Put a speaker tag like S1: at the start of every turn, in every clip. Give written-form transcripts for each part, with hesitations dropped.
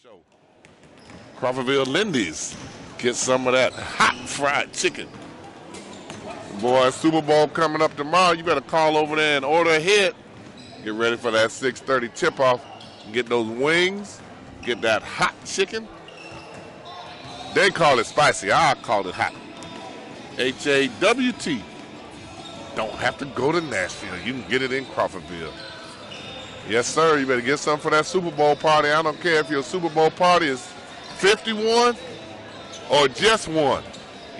S1: Show. Crawfordville Lindy's. Get some of that hot fried chicken. Boy, Super Bowl coming up tomorrow. You better call over there and order ahead. Get ready for that 6:30 tip-off. Get those wings. Get that hot chicken. They call it spicy. I call it hot. HAWT. Don't have to go to Nashville. You can get it in Crawfordville. Yes, sir. You better get something for that Super Bowl party. I don't care if your Super Bowl party is 51 or just one.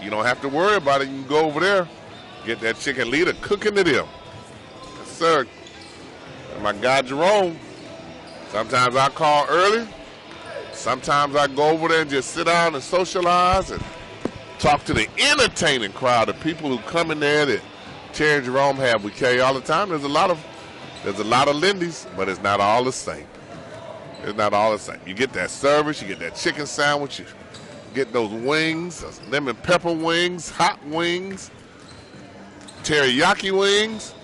S1: You don't have to worry about it. You can go over there, get that chicken leader cooking to them. Yes, sir. And my guy Jerome, sometimes I call early. Sometimes I go over there and just sit down and socialize and talk to the entertaining crowd of people who come in there that Terry and Jerome have. We carry all the time. There's a lot of Lindy's, but it's not all the same. It's not all the same. You get that service, you get that chicken sandwich, you get those wings, those lemon pepper wings, hot wings, teriyaki wings.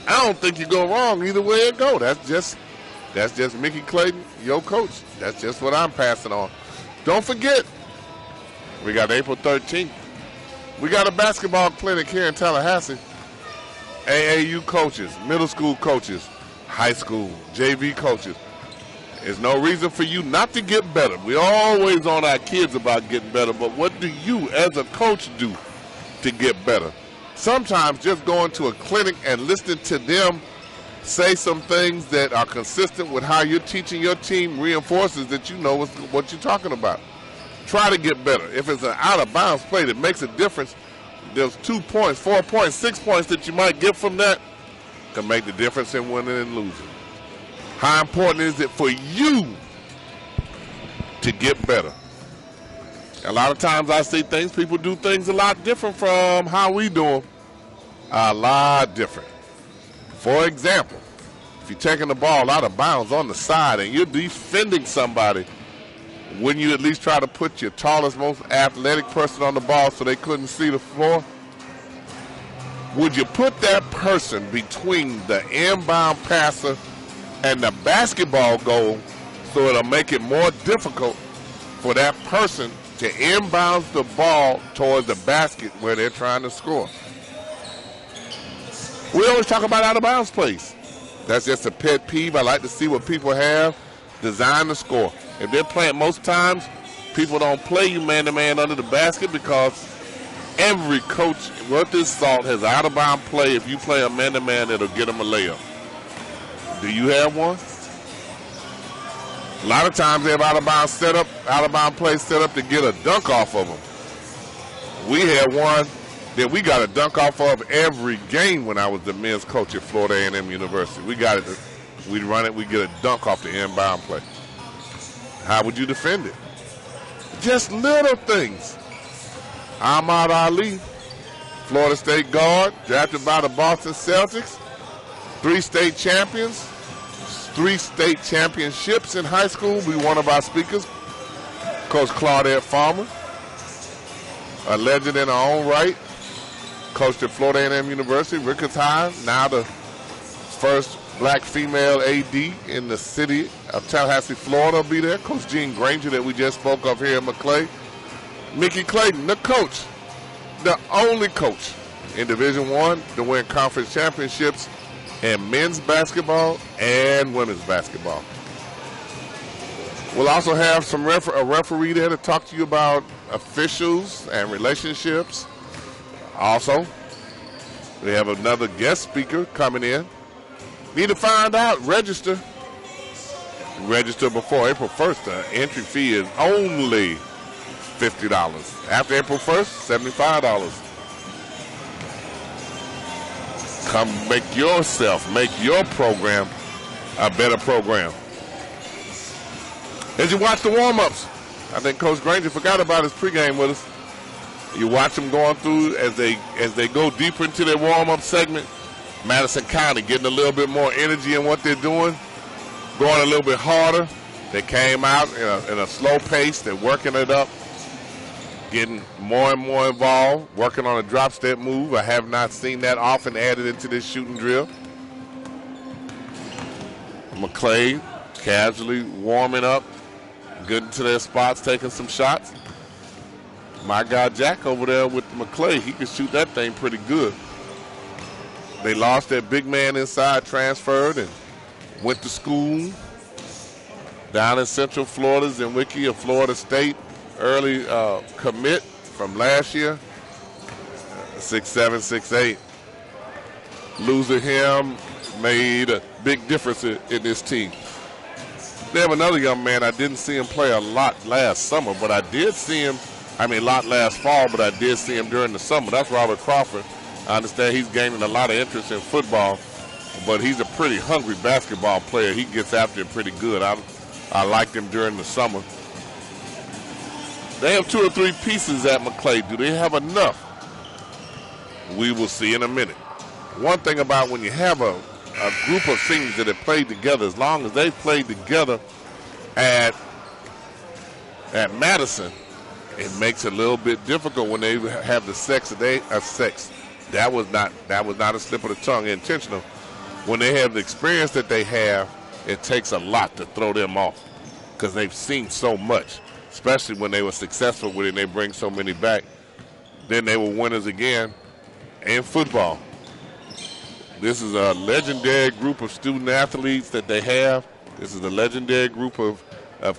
S1: I don't think you go wrong either way it go. That's just Mickey Clayton, your coach. That's just what I'm passing on. Don't forget, we got April 13th. We got a basketball clinic here in Tallahassee. AAU coaches, middle school coaches, high school, JV coaches. There's no reason for you not to get better. We're always on our kids about getting better, but what do you as a coach do to get better? Sometimes just going to a clinic and listening to them say some things that are consistent with how you're teaching your team reinforces that you know what you're talking about. Try to get better. If it's an out-of-bounds play that makes a difference, there's 2 points, 4 points, 6 points that you might get from that can make the difference in winning and losing. How important is it for you to get better? A lot of times I see people do things a lot different from how we do them. A lot different. For example, if you're taking the ball out of bounds on the side and you're defending somebody, wouldn't you at least try to put your tallest, most athletic person on the ball so they couldn't see the floor? Would you put that person between the inbound passer and the basketball goal so it'll make it more difficult for that person to inbound the ball towards the basket where they're trying to score? We always talk about out-of-bounds plays. That's just a pet peeve. I like to see what people have designed to score. If they're playing, most times people don't play you man-to-man under the basket because every coach worth his salt has out-of-bound play. If you play a man-to-man, it'll get them a layup. Do you have one? A lot of times they have out-of-bound play set up to get a dunk off of them. We had one that we got a dunk off of every game when I was the men's coach at Florida A&M University. We got it. We'd run it. We'd get a dunk off the inbound play. How would you defend it? Just little things. Ahmad Ali, Florida State guard, drafted by the Boston Celtics. 3 state champions, 3 state championships in high school. Be one of our speakers, Coach Claudette Farmer, a legend in her own right. Coached at Florida A&M University, Ricketts High, now the first black female AD in the city of Tallahassee, Florida, will be there. Coach Gene Granger that we just spoke of here in Maclay. Mickey Clayton, the coach, the only coach in Division I to win conference championships in men's basketball and women's basketball. We'll also have a referee there to talk to you about officials and relationships. Also, we have another guest speaker coming in. Need to find out, register. Register before April 1st. The entry fee is only $50. After April 1st, $75. Come make your program a better program. As you watch the warm-ups, I think Coach Granger forgot about his pregame with us. You watch them going through as they go deeper into their warm-up segment. Madison County getting a little bit more energy in what they're doing, going a little bit harder. They came out in a slow pace. They're working it up, getting more and more involved, working on a drop step move. I have not seen that often added into this shooting drill. Maclay casually warming up, getting to their spots, taking some shots. My guy Jack over there with Maclay, he can shoot that thing pretty good. They lost their big man inside, transferred, and went to school down in Central Florida. Zenwicki of Florida State, early commit from last year, 6'7", 6'8". Losing him made a big difference in this team. They have another young man. I didn't see him play a lot last summer, but I did see him, a lot last fall, but I did see him during the summer. That's Robert Crawford. I understand he's gaining a lot of interest in football, but he's a pretty hungry basketball player. He gets after it pretty good. I liked him during the summer. They have 2 or 3 pieces at Maclay. Do they have enough? We will see in a minute. One thing about when you have a group of seniors that have played together, as long as they've played together at Madison, it makes it a little bit difficult when they have the sex. That was not a slip of the tongue, intentional. When they have the experience that they have, it takes a lot to throw them off because they've seen so much, especially when they were successful with it and they bring so many back. Then they were winners again in football. This is a legendary group of student athletes that they have. This is a legendary group of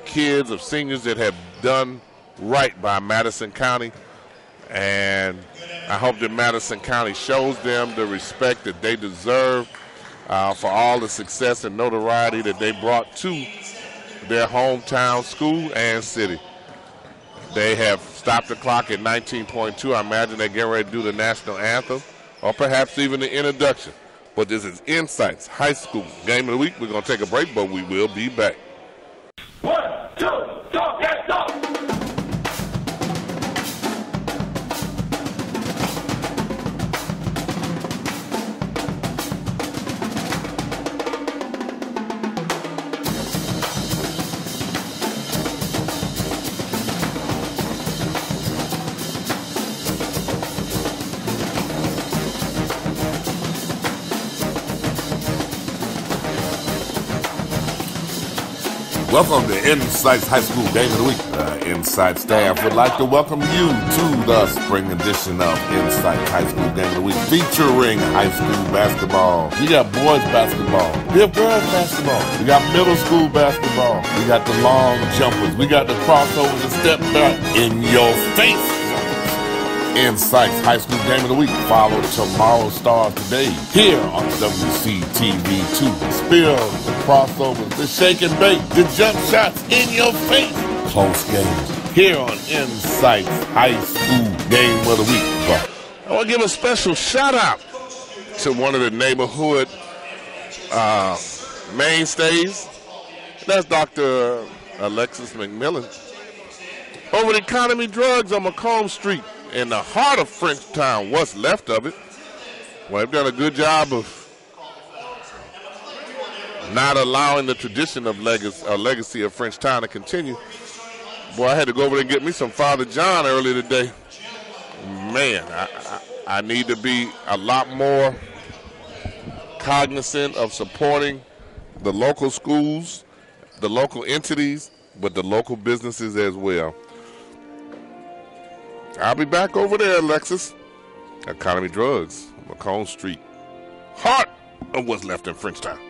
S1: kids, of seniors that have done right by Madison County. And I hope that Madison County shows them the respect that they deserve for all the success and notoriety that they brought to their hometown school and city. They have stopped the clock at 19.2. I imagine they're getting ready to do the national anthem or perhaps even the introduction. But this is INSiiGHTS High School Game of the Week. We're going to take a break, but we will be back.
S2: 1, 2, go, get go!
S3: Welcome to INSiiGHTS High School Game of the Week. INSiiGHTS staff would like to welcome you to the spring edition of INSiiGHTS High School Game of the Week, featuring high school basketball. We got boys basketball. We have girls basketball. We got middle school basketball. We got the long jumpers. We got the crossovers and step back in your face. INSiiGHTS High School Game of the Week. Follow tomorrow stars today here on WCTV2. Spill the crossovers, the shake and bake, the jump shots in your face. Close games here on INSiiGHTS High School Game of the Week.
S1: I want to give a special shout out to one of the neighborhood mainstays. That's Dr. Alexis McMillan. Over at Economy Drugs on Macomb Street in the heart of Frenchtown, what's left of it. Well, they've done a good job of not allowing the tradition of legacy of Frenchtown to continue. Boy, I had to go over there and get me some Father John earlier today. Man, I need to be a lot more cognizant of supporting the local schools, the local entities, but the local businesses as well. I'll be back over there, Alexis. Economy Drugs, Macomb Street. Heart of what's left in Frenchtown.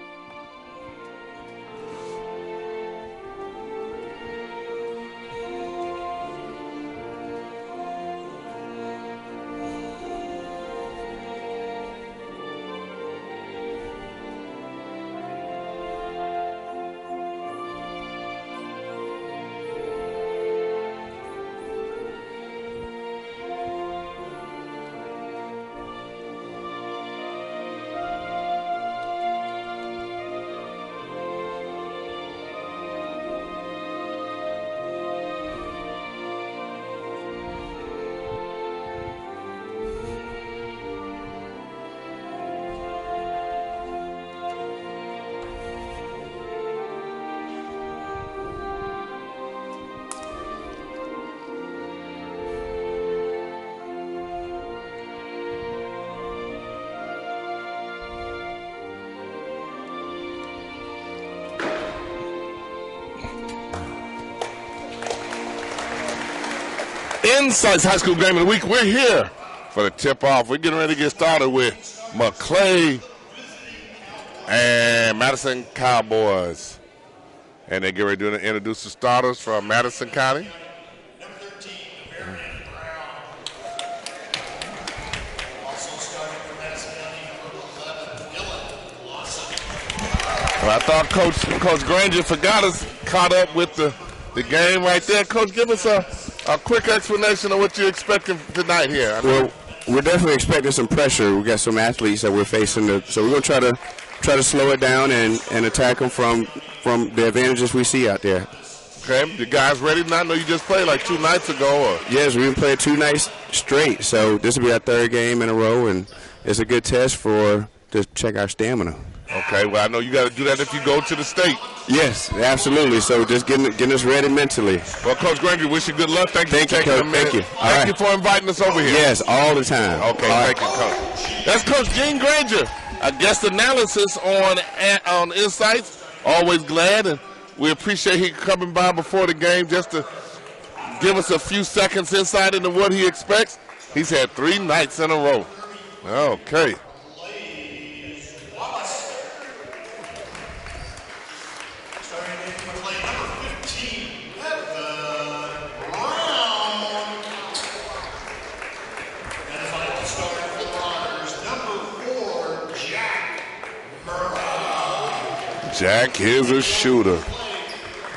S1: INSiiGHTS High School Game of the Week. We're here for the tip-off. We're getting ready to get started with Maclay and Madison Cowboys. And they get ready to introduce the starters from Madison County. Well, I thought Coach Granger forgot us, caught up with the game right there. Coach, give us a quick explanation of what you're expecting tonight here.
S4: Well, we're definitely expecting some pressure. We got some athletes that we're facing, so we're going to try to slow it down and attack them from the advantages we see out there.
S1: Okay, the guys ready tonight? I know you just played like 2 nights ago.
S4: Yes, we've been playing 2 nights straight, so this will be our 3rd game in a row, and it's a good test to check our stamina.
S1: Okay, well, I know you got to do that if you go to the state.
S4: Yes, absolutely. So just getting us ready mentally.
S1: Well, Coach Granger, wish you good luck. Thank you for taking a minute.
S4: Thank you.
S1: Thank you for inviting us over here.
S4: Yes, all the time.
S1: Okay, thank you, Coach. That's Coach Gene Granger, a guest analysis on INSiiGHTS. Always glad, and we appreciate he coming by before the game just to give us a few seconds insight into what he expects. He's had 3 nights in a row. Okay. Jack is a shooter.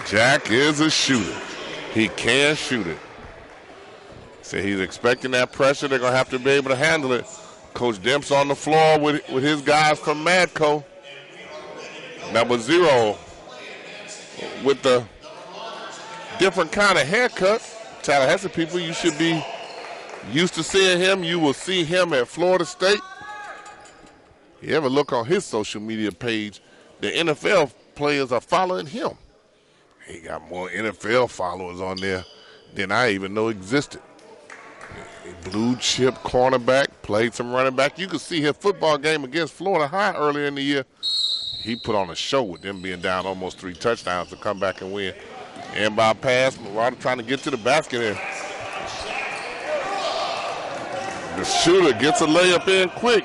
S1: Jack is a shooter. He can shoot it. So he's expecting that pressure. They're going to have to be able to handle it. Coach Demp's on the floor with his guys from Madco. Number 0 with the different kind of haircut. Tallahassee people, you should be used to seeing him. You will see him at Florida State. You ever look on his social media page, the NFL players are following him. He got more NFL followers on there than I even know existed. Blue chip cornerback, played some running back. You could see his football game against Florida High earlier in the year. He put on a show with them being down almost 3 touchdowns to come back and win. Inbound pass, Marauder trying to get to the basket here. The shooter gets a layup in quick.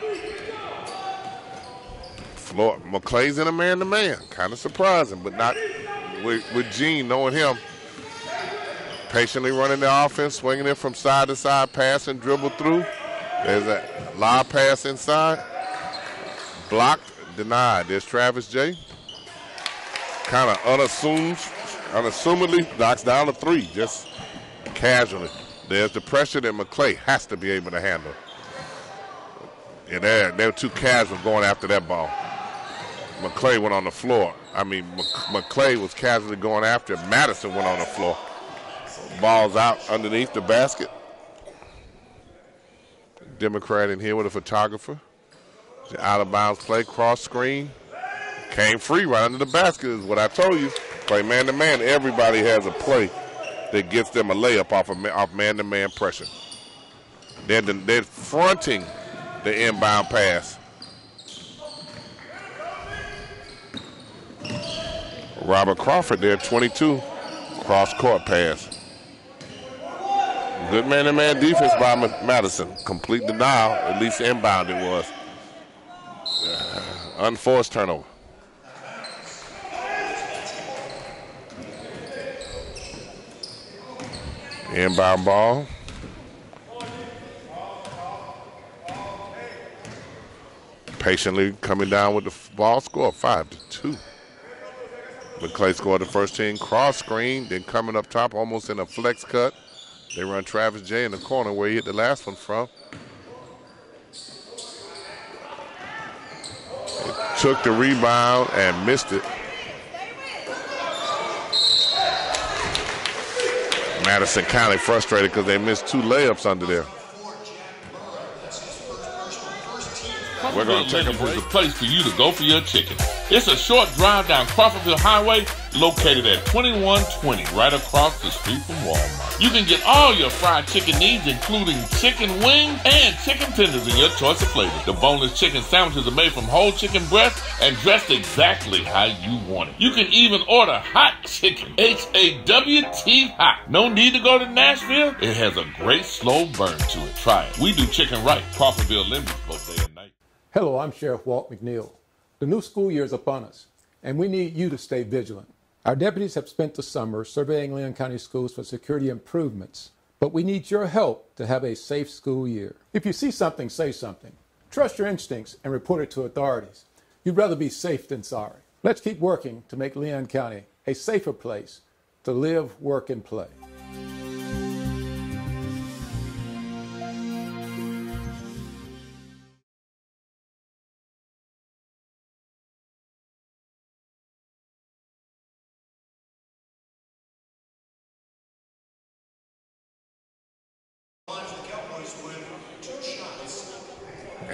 S1: Maclay's in a man-to-man. Kind of surprising, but not with Gene, knowing him. Patiently running the offense, swinging it from side to side, pass and dribble through. There's a live pass inside. Blocked, denied. There's Travis J. Kind of unassumedly knocks down a 3, just casually. There's the pressure that Maclay has to be able to handle. And they're too casual going after that ball. Maclay went on the floor. Maclay was casually going after it. Madison went on the floor. Ball's out underneath the basket. Democrat in here with a photographer. Out of bounds play, cross screen. Came free right under the basket is what I told you. Play man-to-man. Everybody has a play that gets them a layup off man-to-man pressure. They're fronting the inbound pass. Robert Crawford there, 22, cross-court pass. Good man-to-man defense by Madison. Complete denial, at least inbound it was. Unforced turnover. Inbound ball. Patiently coming down with the ball, score 5-2. Maclay scored the first team cross screen, then coming up top almost in a flex cut. They run Travis J in the corner where he hit the last one from. It took the rebound and missed it. Madison County frustrated because they missed 2 layups under there.
S3: We're going to take a break. Is the place for you to go for your chicken. It's a short drive down Crawfordville Highway located at 2120 right across the street from Walmart. You can get all your fried chicken needs, including chicken wings and chicken tenders in your choice of flavors. The boneless chicken sandwiches are made from whole chicken breast and dressed exactly how you want it. You can even order hot chicken, H-A-W-T hot. No need to go to Nashville. It has a great slow burn to it. Try it. We do chicken right. Crawfordville Lindy's both day and night.
S5: Hello, I'm Sheriff Walt McNeil. The new school year is upon us, and we need you to stay vigilant. Our deputies have spent the summer surveying Leon County schools for security improvements, but we need your help to have a safe school year. If you see something, say something. Trust your instincts and report it to authorities. You'd rather be safe than sorry. Let's keep working to make Leon County a safer place to live, work, and play.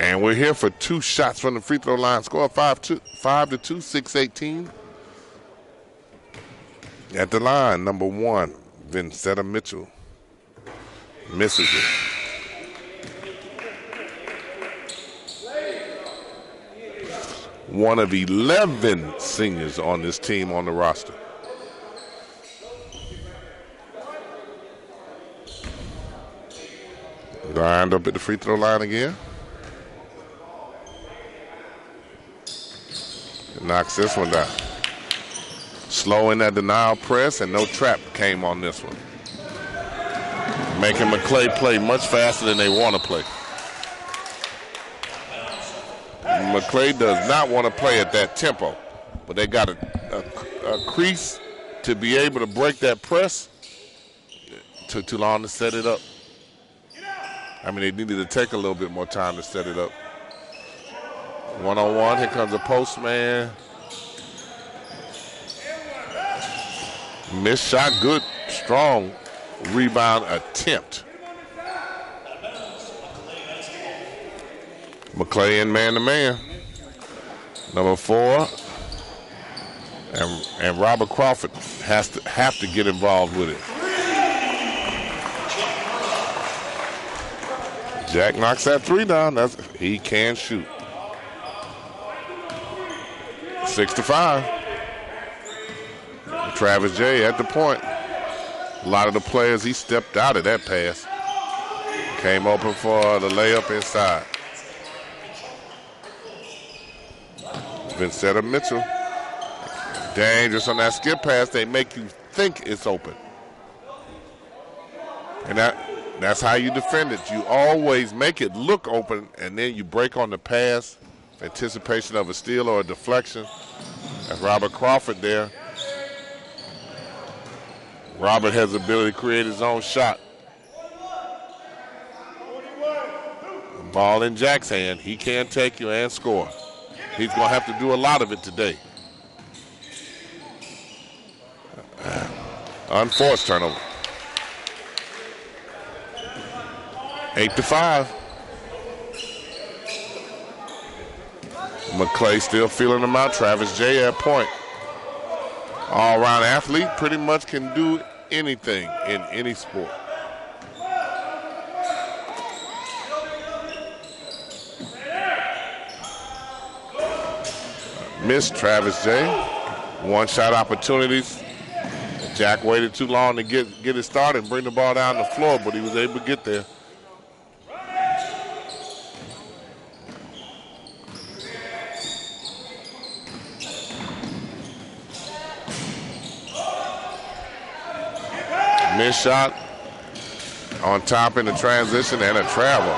S1: And we're here for 2 shots from the free throw line. Score 5-2, 6-18. At the line, number 1, Vincetta Mitchell. Misses it. One of 11 seniors on this team on the roster. Lined up at the free throw line again. Knocks this one down. Slow in that denial press, and no trap came on this one. Making Maclay play much faster than they want to play. Maclay does not want to play at that tempo, but they got a crease to be able to break that press. Took too long to set it up. I mean, they needed to take a little bit more time to set it up. 1-on-1, here comes a post man. Missed shot, good, strong rebound attempt. Maclay in man-to-man. Number 4. And Robert Crawford have to get involved with it. Jack knocks that 3 down. He can shoot. 6-5. Travis J at the point. A lot of the players, he stepped out of that pass. Came open for the layup inside. Vincetta Mitchell. Dangerous on that skip pass. They make you think it's open. And that's how you defend it. You always make it look open, and then you break on the pass. Anticipation of a steal or a deflection. That's Robert Crawford there. Robert has the ability to create his own shot. Ball in Jack's hand. He can take you and score. He's going to have to do a lot of it today. Unforced turnover. 8-5. Maclay still feeling him out. Travis J at point. All-around athlete, pretty much can do anything in any sport. Missed Travis J. One-shot opportunities. Jack waited too long to get it started and bring the ball down the floor, but he was able to get there. Missed shot on top in the transition and a travel.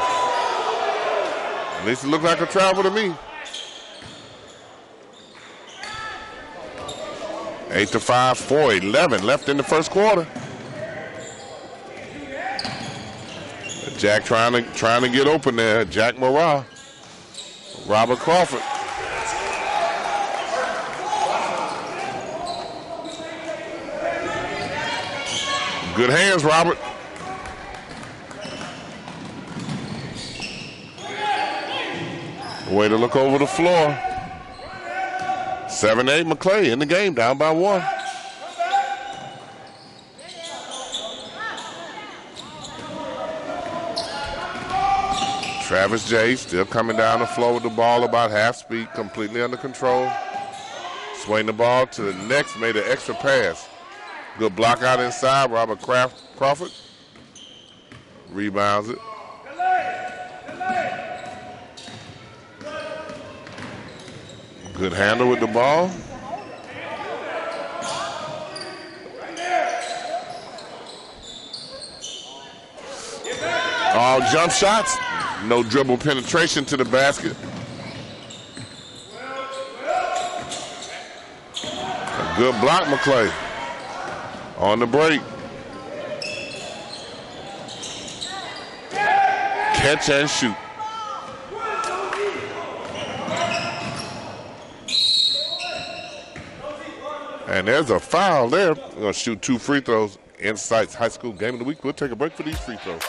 S1: At least it looked like a travel to me. 8-5, 4:11 left in the first quarter. Jack trying to get open there. Jack Morrah. Robert Crawford. Good hands, Robert. Way to look over the floor. 7-8 Maclay in the game, down by 1. Travis J still coming down the floor with the ball about half speed, completely under control. Swing the ball to the next, made an extra pass. Good block out inside, Robert Crawford. Rebounds it. Good handle with the ball. All jump shots. No dribble penetration to the basket. A good block, Maclay. On the break. Catch and shoot. And there's a foul there. We're going to shoot 2 free throws. INSiiGHTS High School Game of the Week. We'll take a break for these free throws.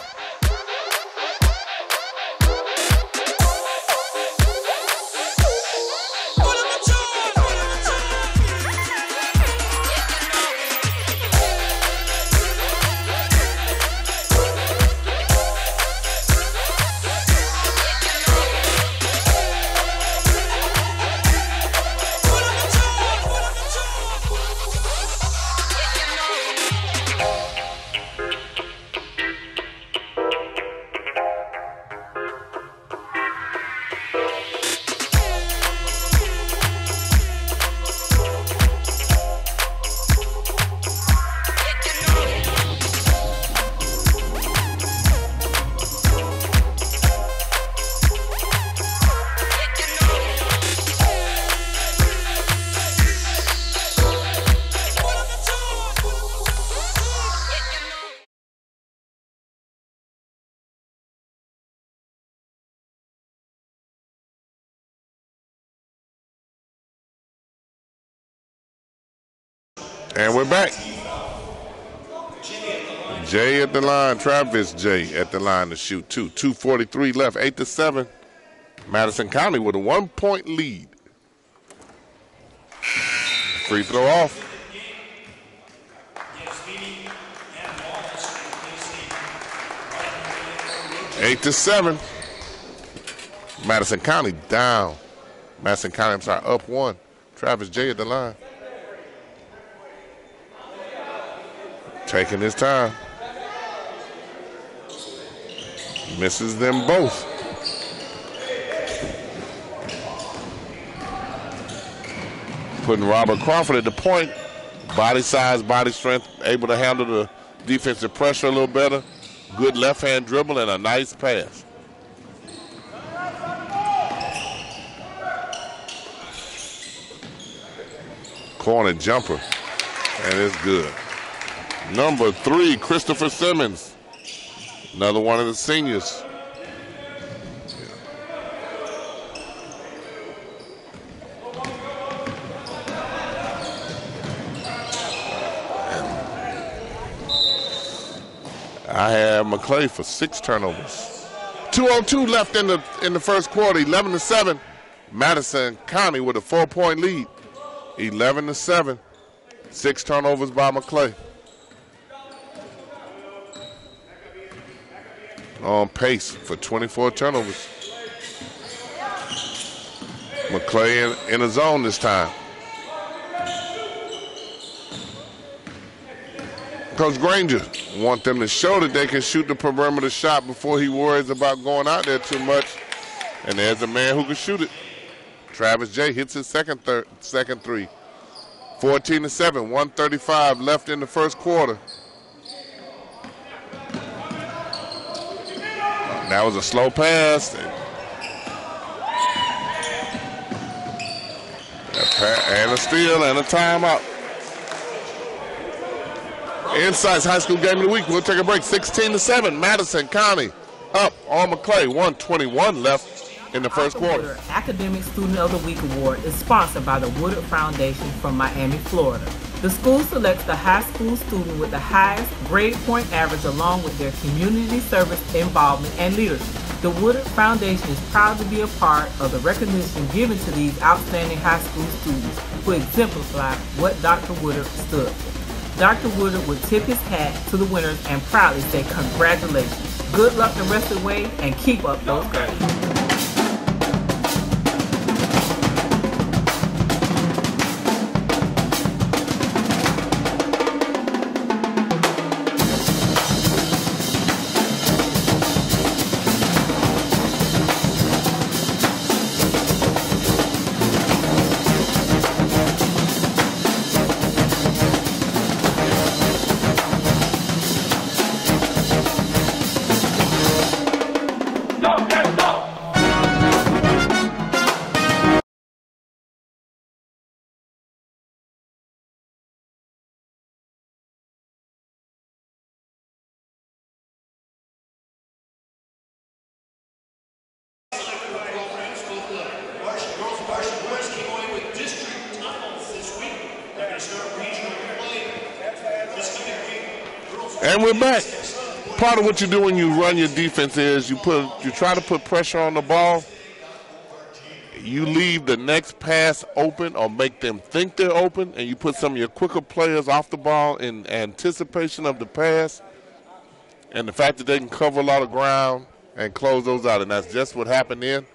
S1: And we're back. Jay at the line, Travis J at the line to shoot 2. 2:43 left, 8-7. Madison County with a 1-point lead. Free throw off. Eight to 7. Madison County down. Madison County, up 1. Travis J at the line. Taking his time. Misses them both. Putting Robert Crawford at the point. Body size, body strength, able to handle the defensive pressure a little better. Good left-hand dribble and a nice pass. Corner jumper, and it's good. Number 3, Christopher Simmons. Another one of the seniors. I have Maclay for 6 turnovers. 2:02 left in the first quarter, 11-7. Madison County with a 4-point lead. 11-7. 6 turnovers by Maclay. On pace for 24 turnovers. Maclay in a zone this time. Coach Granger want them to show that they can shoot the perimeter shot before he worries about going out there too much. And there's a man who can shoot it. Travis J hits his second three. 14-7, 1:35 left in the first quarter. That was a slow pass. And a steal and a timeout. INSiiGHTS High School Game of the Week. We'll take a break. 16-7. Madison County up on Maclay. 1:21 left in the first quarter.
S6: Academic Student of the Week Award is sponsored by the Woodard Foundation from Miami, Florida. The school selects the high school student with the highest grade point average along with their community service involvement and leadership. The Woodard Foundation is proud to be a part of the recognition given to these outstanding high school students who exemplify what Dr. Woodard stood for. Dr. Woodard would tip his hat to the winners and proudly say congratulations. Good luck the rest of the way, and keep up those grades.
S3: And we're back. Part of what you do when you run your defense is you try to put pressure on the ball. You leave the next pass open or make them think they're open, and you put some of your quicker players off the ball in anticipation of the pass. And the fact that they can cover a lot of ground and close those out, and that's just what happened then.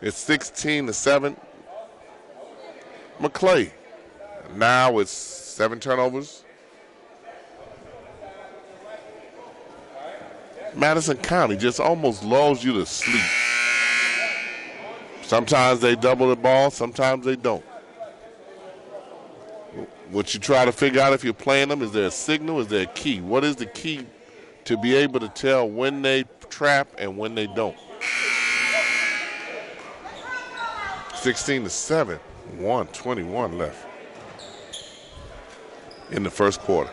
S3: It's 16-7. Maclay. Now it's 7 turnovers. Madison County just almost lulls you to sleep. Sometimes they double the ball, sometimes they don't. What you try to figure out if you're playing them, is there a signal, is there a key? What is the key to be able to tell when they trap and when they don't? 16-7, 1:21 left in the first quarter.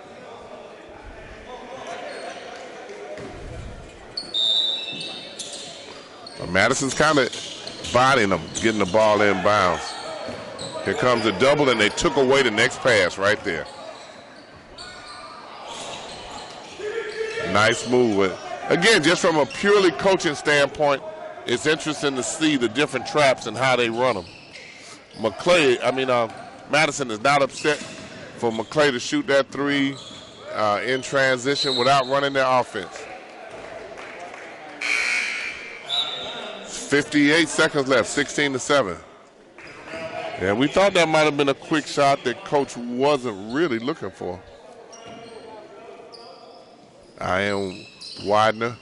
S3: Madison's kind of bodying them, getting the ball in bounds. Here comes a double, and they took away the next pass right there. Nice move. Again, just from a purely coaching standpoint, it's interesting to see the different traps and how they run them. Madison is not upset for Maclay to shoot that three in transition without running their offense. 58 seconds left, 16-7. And we thought that might have been a quick shot that coach wasn't really looking for. Widener.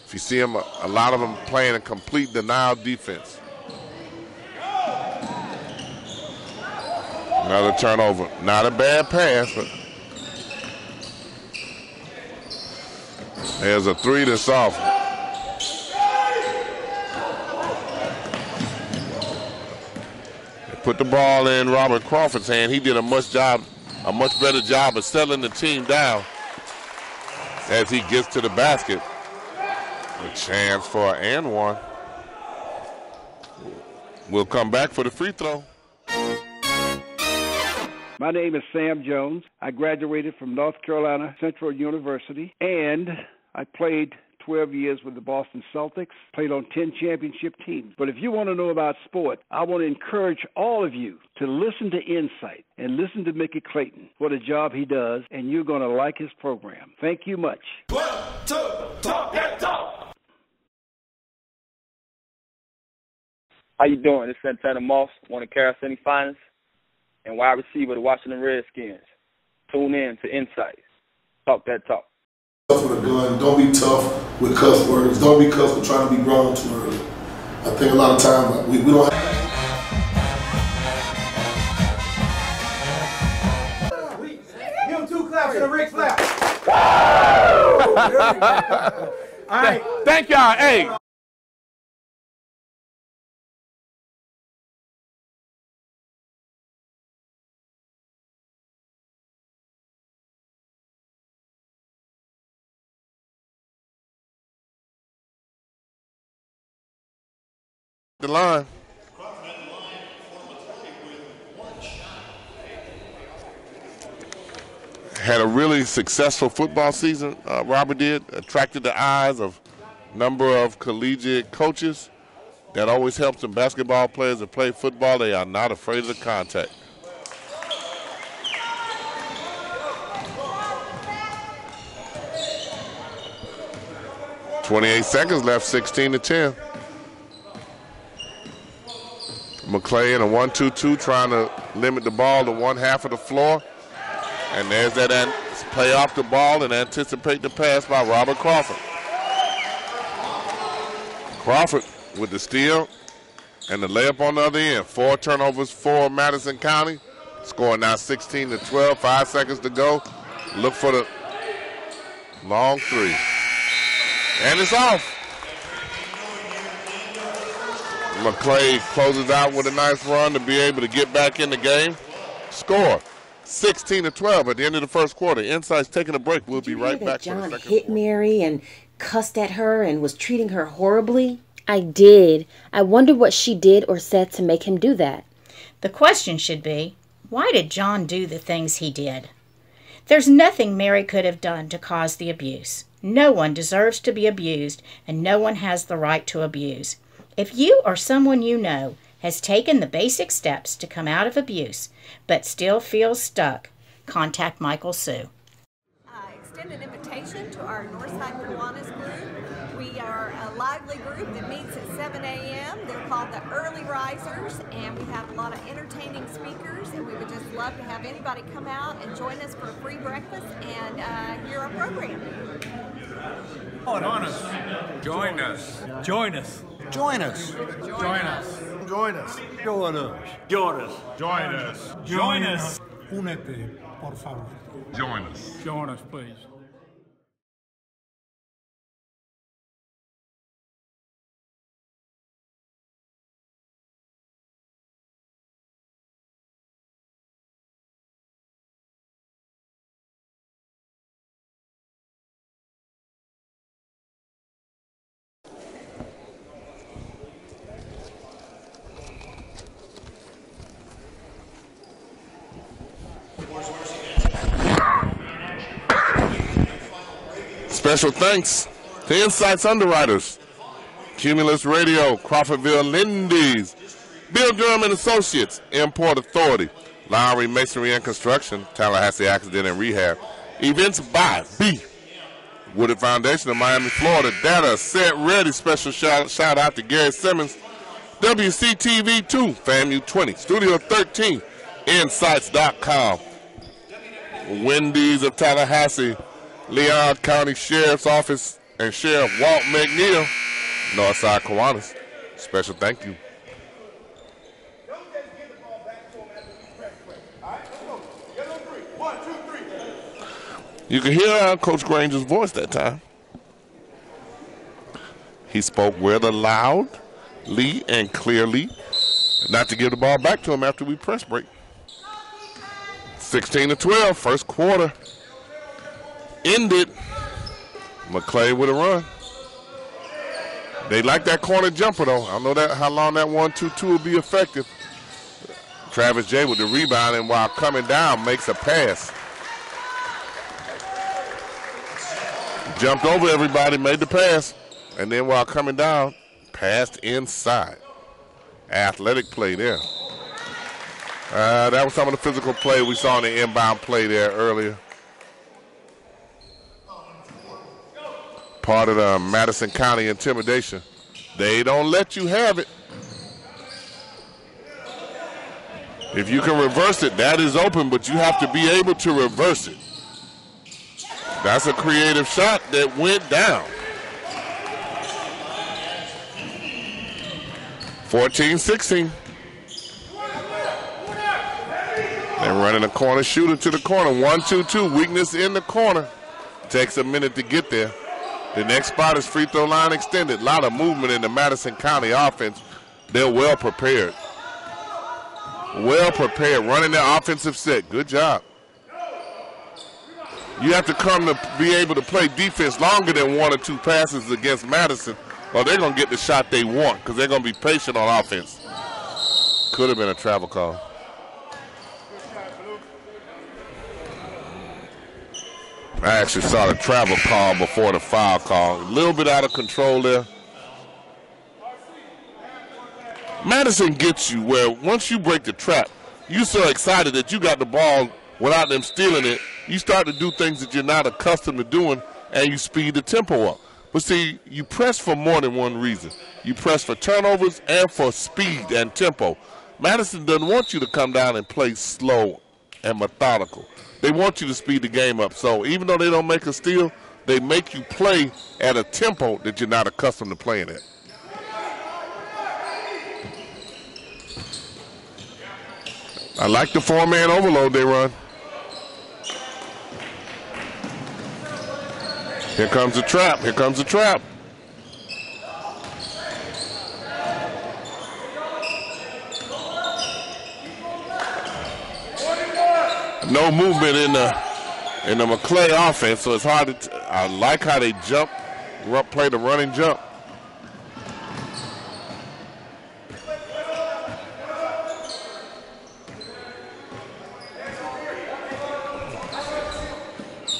S3: If you see him, a lot of them playing a complete denial defense. Another turnover. Not a bad pass, but there's a three that's off. Put the ball in Robert Crawford's hand. He did a much better job of settling the team down as he gets to the basket. A chance for an and one. We'll come back for the free throw.
S7: My name is Sam Jones. I graduated from North Carolina Central University, and I played 12 years with the Boston Celtics, played on 10 championship teams. But if you want to know about sport, I want to encourage all of you to listen to INSiiGHTS and listen to Mickey Clayton. What a job he does, and you're going to like his program. Thank you much.
S2: 1, 2, talk that talk.
S8: How you doing? This is Santana Moss, one of Carroll City finest and wide receiver of the Washington Redskins. Tune in to INSiiGHTS. Talk that talk.
S9: Tough with a gun. Don't be tough with cuss words. Don't be cuss with trying to be grown too early. I think a lot of times we don't have.
S10: Give him 2 claps and a Rick flap. All right.
S3: Thank y'all. Hey. The line. Had a really successful football season, Robert did. Attracted the eyes of a number of collegiate coaches. That always helps them. Basketball players that play football, they are not afraid of the contact.
S1: 28 seconds left, 16-10. Maclay in a 1-2-2 trying to limit the ball to one half of the floor. And there's that play off the ball and anticipate the pass by Robert Crawford. Crawford with the steal and the layup on the other end. 4 turnovers for Madison County. Score now 16-12, 5 seconds to go. Look for the long three. And it's off. Maclay closes out with a nice run to be able to get back in the game. Score 16-12 at the end of the first quarter. INSiiGHTS taking a break. We'll be right back.
S11: John hit Mary and cussed at her and was treating her horribly?
S12: I did. I wonder what she did or said to make him do that.
S13: The question should be, why did John do the things he did? There's nothing Mary could have done to cause the abuse. No one deserves to be abused, and no one has the right to abuse. If you or someone you know has taken the basic steps to come out of abuse, but still feels stuck, contact Michael Sue.
S14: Extend an invitation to our Northside Kiwanis group. We are a lively group that meets at 7 a.m. They're called the Early Risers, and we have a lot of entertaining speakers, and we would just love to have anybody come out and join us for a free breakfast and hear our program.
S15: Join us. Join us. Join us. Join us. Join us. Join us. Join us. Join us. Join us. Join us. Únete, por favor.
S3: Join us.
S15: Join us, please.
S1: Special thanks to INSiiGHTS Underwriters, Cumulus Radio, Crawfordville Lindy's, Bill Durham and Associates, Import Authority, Lowry Masonry and Construction, Tallahassee Accident and Rehab, Events by B, Wooded Foundation of Miami, Florida, Data Set Ready. Special shout out to Gary Simmons, WCTV2, FAMU 20, Studio 13, INSiiGHTS.com, Wendy's of Tallahassee, Leon County Sheriff's Office and Sheriff Walt McNeil, Northside Kiwanis. Special thank you. You can hear Coach Granger's voice that time. He spoke rather loudly and clearly, not to give the ball back to him after we press break. 16-12, first quarter ended. Maclay with a run. They like that corner jumper though. I don't know how long that 1-2-2 will be effective. Travis J with the rebound, and while coming down makes a pass. Jumped over everybody, made the pass, and then while coming down, passed inside. Athletic play there. That was some of the physical play we saw in the inbound play there earlier. Part of the Madison County intimidation. They don't let you have it. If you can reverse it, that is open, but you have to be able to reverse it. That's a creative shot that went down. 14-16. They're running a corner shooter to the corner. 1-2-2, weakness in the corner. Takes a minute to get there. The next spot is free throw line extended. A lot of movement in the Madison County offense. They're well prepared. Well prepared, running their offensive set. Good job. You have to come to be able to play defense longer than 1 or 2 passes against Madison, or they're going to get the shot they want because they're going to be patient on offense. Could have been a travel call. I actually saw the travel call before the foul call. A little bit out of control there. Madison gets you where once you break the trap, you're so excited that you got the ball without them stealing it. You start to do things that you're not accustomed to doing, and you speed the tempo up. But see, you press for more than one reason. You press for turnovers and for speed and tempo. Madison doesn't want you to come down and play slow and methodical. They want you to speed the game up. So even though they don't make a steal, they make you play at a tempo that you're not accustomed to playing at. I like the four-man overload they run. Here comes the trap. Here comes the trap. No movement in the Maclay offense, so it's hard to. I like how they jump, play the running jump.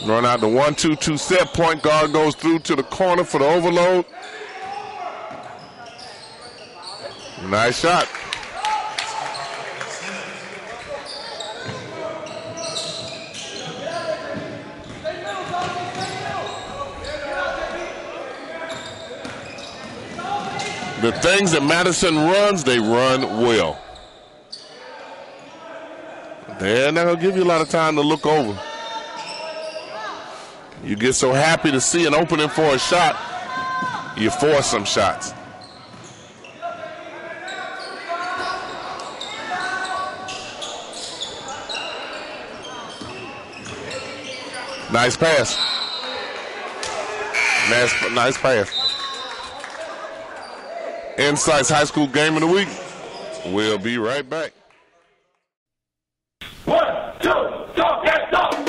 S1: Run out the 1-2-2 set. Point guard goes through to the corner for the overload. Nice shot. The things that Madison runs, they run well. They're not going to give you a lot of time to look over. You get so happy to see an opening for a shot, you force some shots. Nice pass. Nice pass. INSiiGHTS High School Game of the Week. We'll be right back.
S2: 1, 2, talk and talk.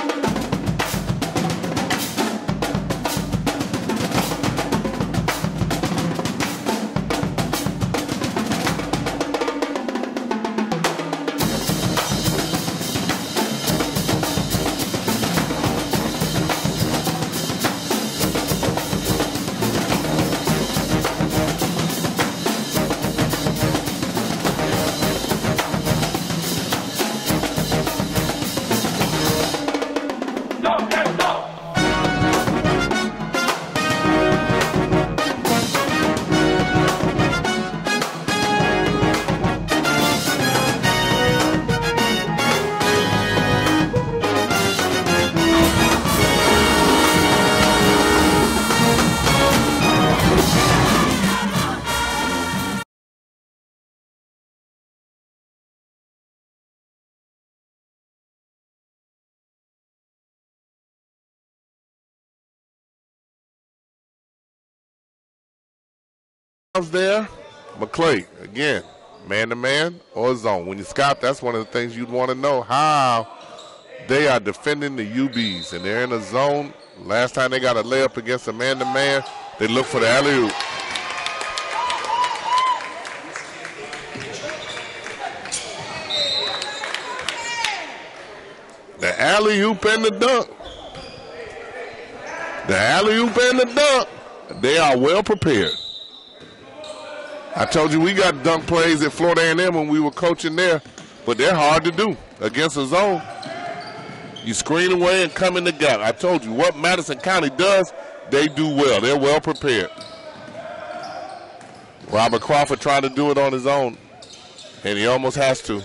S1: There, Maclay again, man-to-man or zone. When you scout, that's one of the things you'd want to know, how they are defending the UBs, and they're in a zone. Last time they got a layup against a man-to-man, they look for the alley-oop. The alley-oop and the dunk. The alley-oop and the dunk. They are well prepared. I told you we got dunk plays at Florida A&M when we were coaching there, but they're hard to do against a zone. You screen away and come in the gap. I told you what Madison County does, they do well. They're well prepared. Robert Crawford trying to do it on his own, and he almost has to.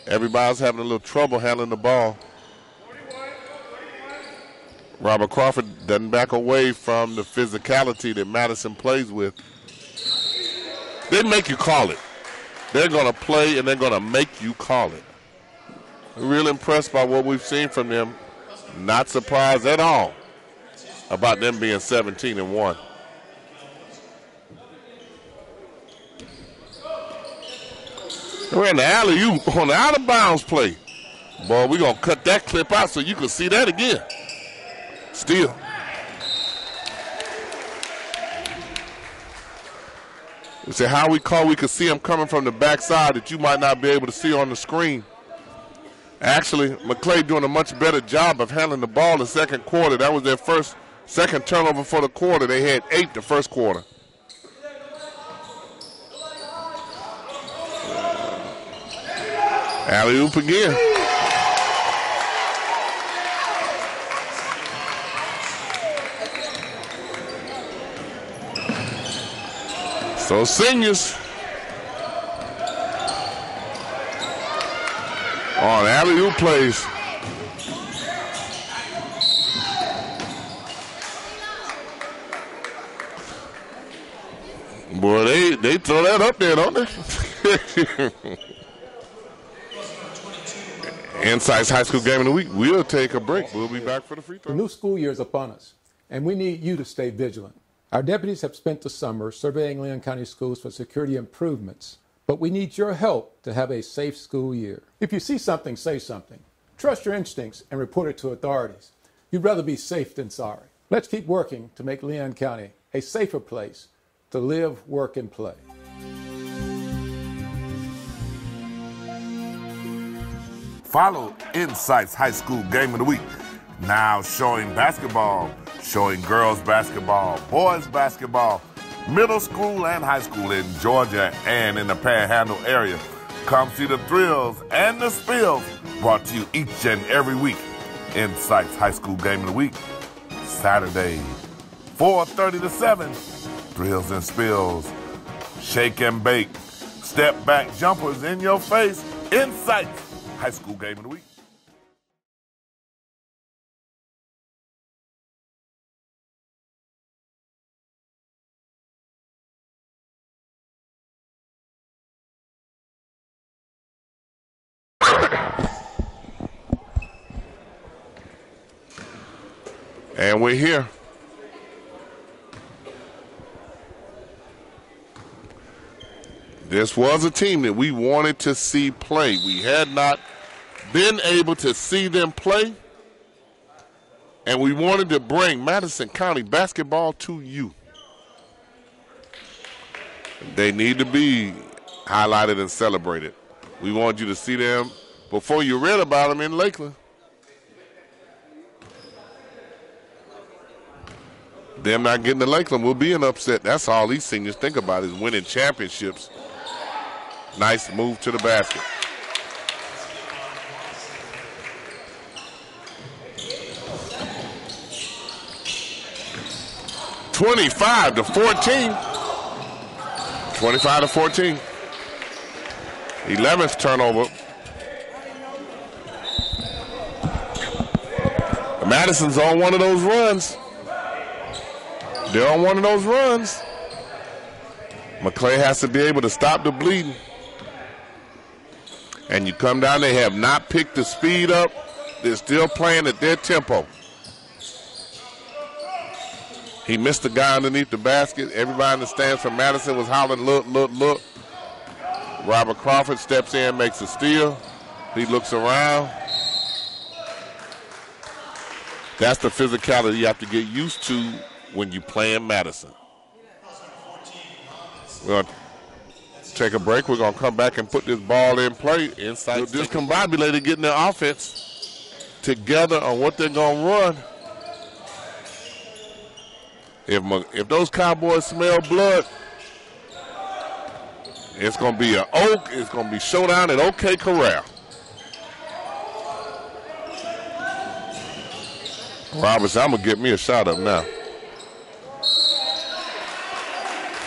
S1: Everybody's having a little trouble handling the ball. Robert Crawford doesn't back away from the physicality that Madison plays with. They make you call it. They're going to play, and they're going to make you call it. We're really impressed by what we've seen from them. Not surprised at all about them being 17-1. We're in the alley-oop on the out-of-bounds play. Boy, we're going to cut that clip out so you can see that again. Still. We say how we call, we could see them coming from the backside that you might not be able to see on the screen. Actually, Maclay doing a much better job of handling the ball in the second quarter. That was their second turnover for the quarter. They had 8 the first quarter. Alley-oop again. So seniors on alley-oop plays. Boy, they throw that up there, don't they? INSiiGHTS High School Game of the Week. We'll take a break. We'll be back for the free throw.
S5: The new school year is upon us, and we need you to stay vigilant. Our deputies have spent the summer surveying Leon County schools for security improvements, but we need your help to have a safe school year. If you see something, say something. Trust your instincts and report it to authorities. You'd rather be safe than sorry. Let's keep working to make Leon County a safer place to live, work, and play.
S3: Follow INSiiGHTS High School Game of the Week. Now showing basketball, showing girls basketball, boys basketball, middle school and high school in Georgia and in the Panhandle area. Come see the thrills and the spills brought to you each and every week. INSiiGHTS High School Game of the Week, Saturday, 4:30 to 7. Thrills and spills, shake and bake, step back jumpers in your face. INSiiGHTS High School Game of the Week.
S1: And we're here. This was a team that we wanted to see play. We had not been able to see them play, and we wanted to bring Madison County basketball to you. They need to be highlighted and celebrated. We want you to see them before you read about them in Lakeland. Them not getting to Lakeland will be an upset. That's all these seniors think about is winning championships. Nice move to the basket. (25 to 14). 25 to 14. 11th turnover. Madison's on one of those runs. They're on one of those runs. Maclay has to be able to stop the bleeding. And you come down, they have not picked the speed up. They're still playing at their tempo. He missed the guy underneath the basket. Everybody in the stands from Madison was hollering, look, look, look. Robert Crawford steps in, makes a steal. He looks around. That's the physicality you have to get used to when you play in Madison. We're going to take a break. We're going to come back and put this ball in play. INSiiGHTS discombobulated getting their offense together on what they're going to run. If those Cowboys smell blood, it's going to be it's going to be showdown at OK Corral. Roberts, I'm going to get me a shot up now.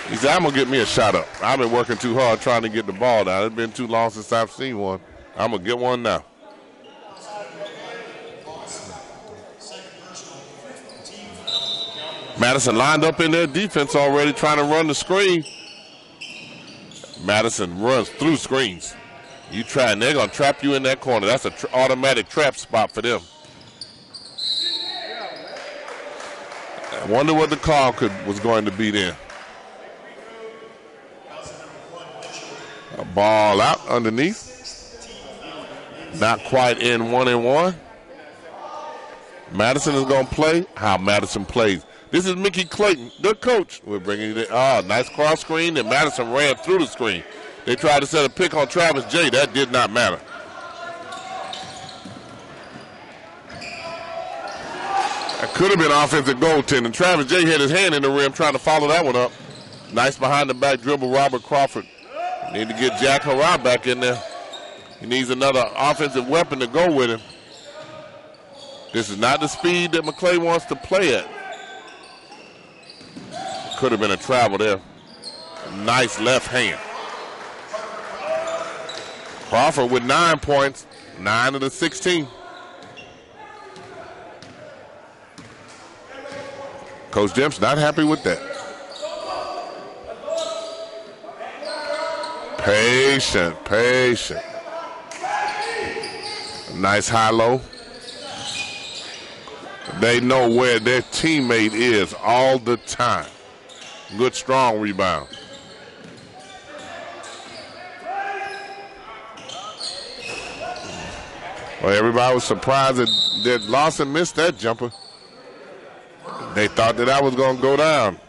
S1: He said, I'm going to get me a shot up. I've been working too hard trying to get the ball down. It's been too long since I've seen one. I'm going to get one now. Madison lined up in their defense already trying to run the screen. Madison runs through screens. You try, and they're going to trap you in that corner. That's an automatic trap spot for them. I wonder what the call was going to be there. A ball out underneath. Not quite in 1-and-1. Madison is going to play how Madison plays. This is Mickey Clayton, the coach. We're bringing it. Nice cross screen, and Madison ran through the screen. They tried to set a pick on Travis J. That did not matter. That could have been offensive goaltending. Travis J. had his hand in the rim trying to follow that one up. Nice behind the back dribble, Robert Crawford. Need to get Jack Harrod back in there. He needs another offensive weapon to go with him. This is not the speed that Maclay wants to play at. Could have been a travel there.
S3: Nice left hand. Crawford with 9 points, 9 of the 16. Coach Demp's not happy with that. Patient. Nice high-low. They know where their teammate is all the time. Good, strong rebound. Well, everybody was surprised that Lawson missed that jumper. They thought that was going to go down.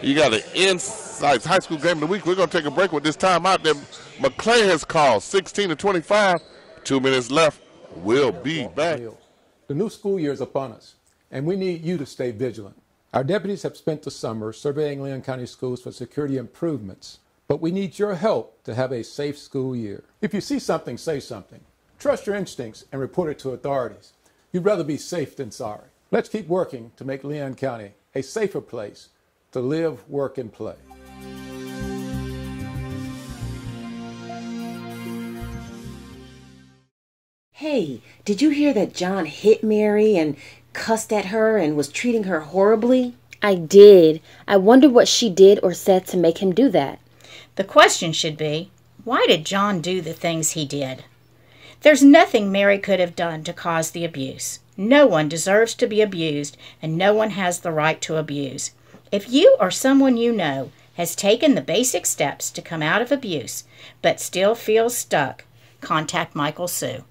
S3: You got an INSiiGHTS High School Game of the Week. We're going to take a break with this timeout that Maclay has called, 16-25. 2 minutes left. We'll be back.
S5: The new school year is upon us, and we need you to stay vigilant. Our deputies have spent the summer surveying Leon County schools for security improvements, but we need your help to have a safe school year. If you see something, say something. Trust your instincts and report it to authorities. You'd rather be safe than sorry. Let's keep working to make Leon County a safer place to live, work, and play.
S11: Hey, did you hear that John hit Mary and cussed at her and was treating her horribly?
S12: I did. I wonder what she did or said to make him do that.
S13: The question should be, why did John do the things he did? There's nothing Mary could have done to cause the abuse. No one deserves to be abused, and no one has the right to abuse. If you or someone you know has taken the basic steps to come out of abuse, but still feels stuck, contact Michael Sue.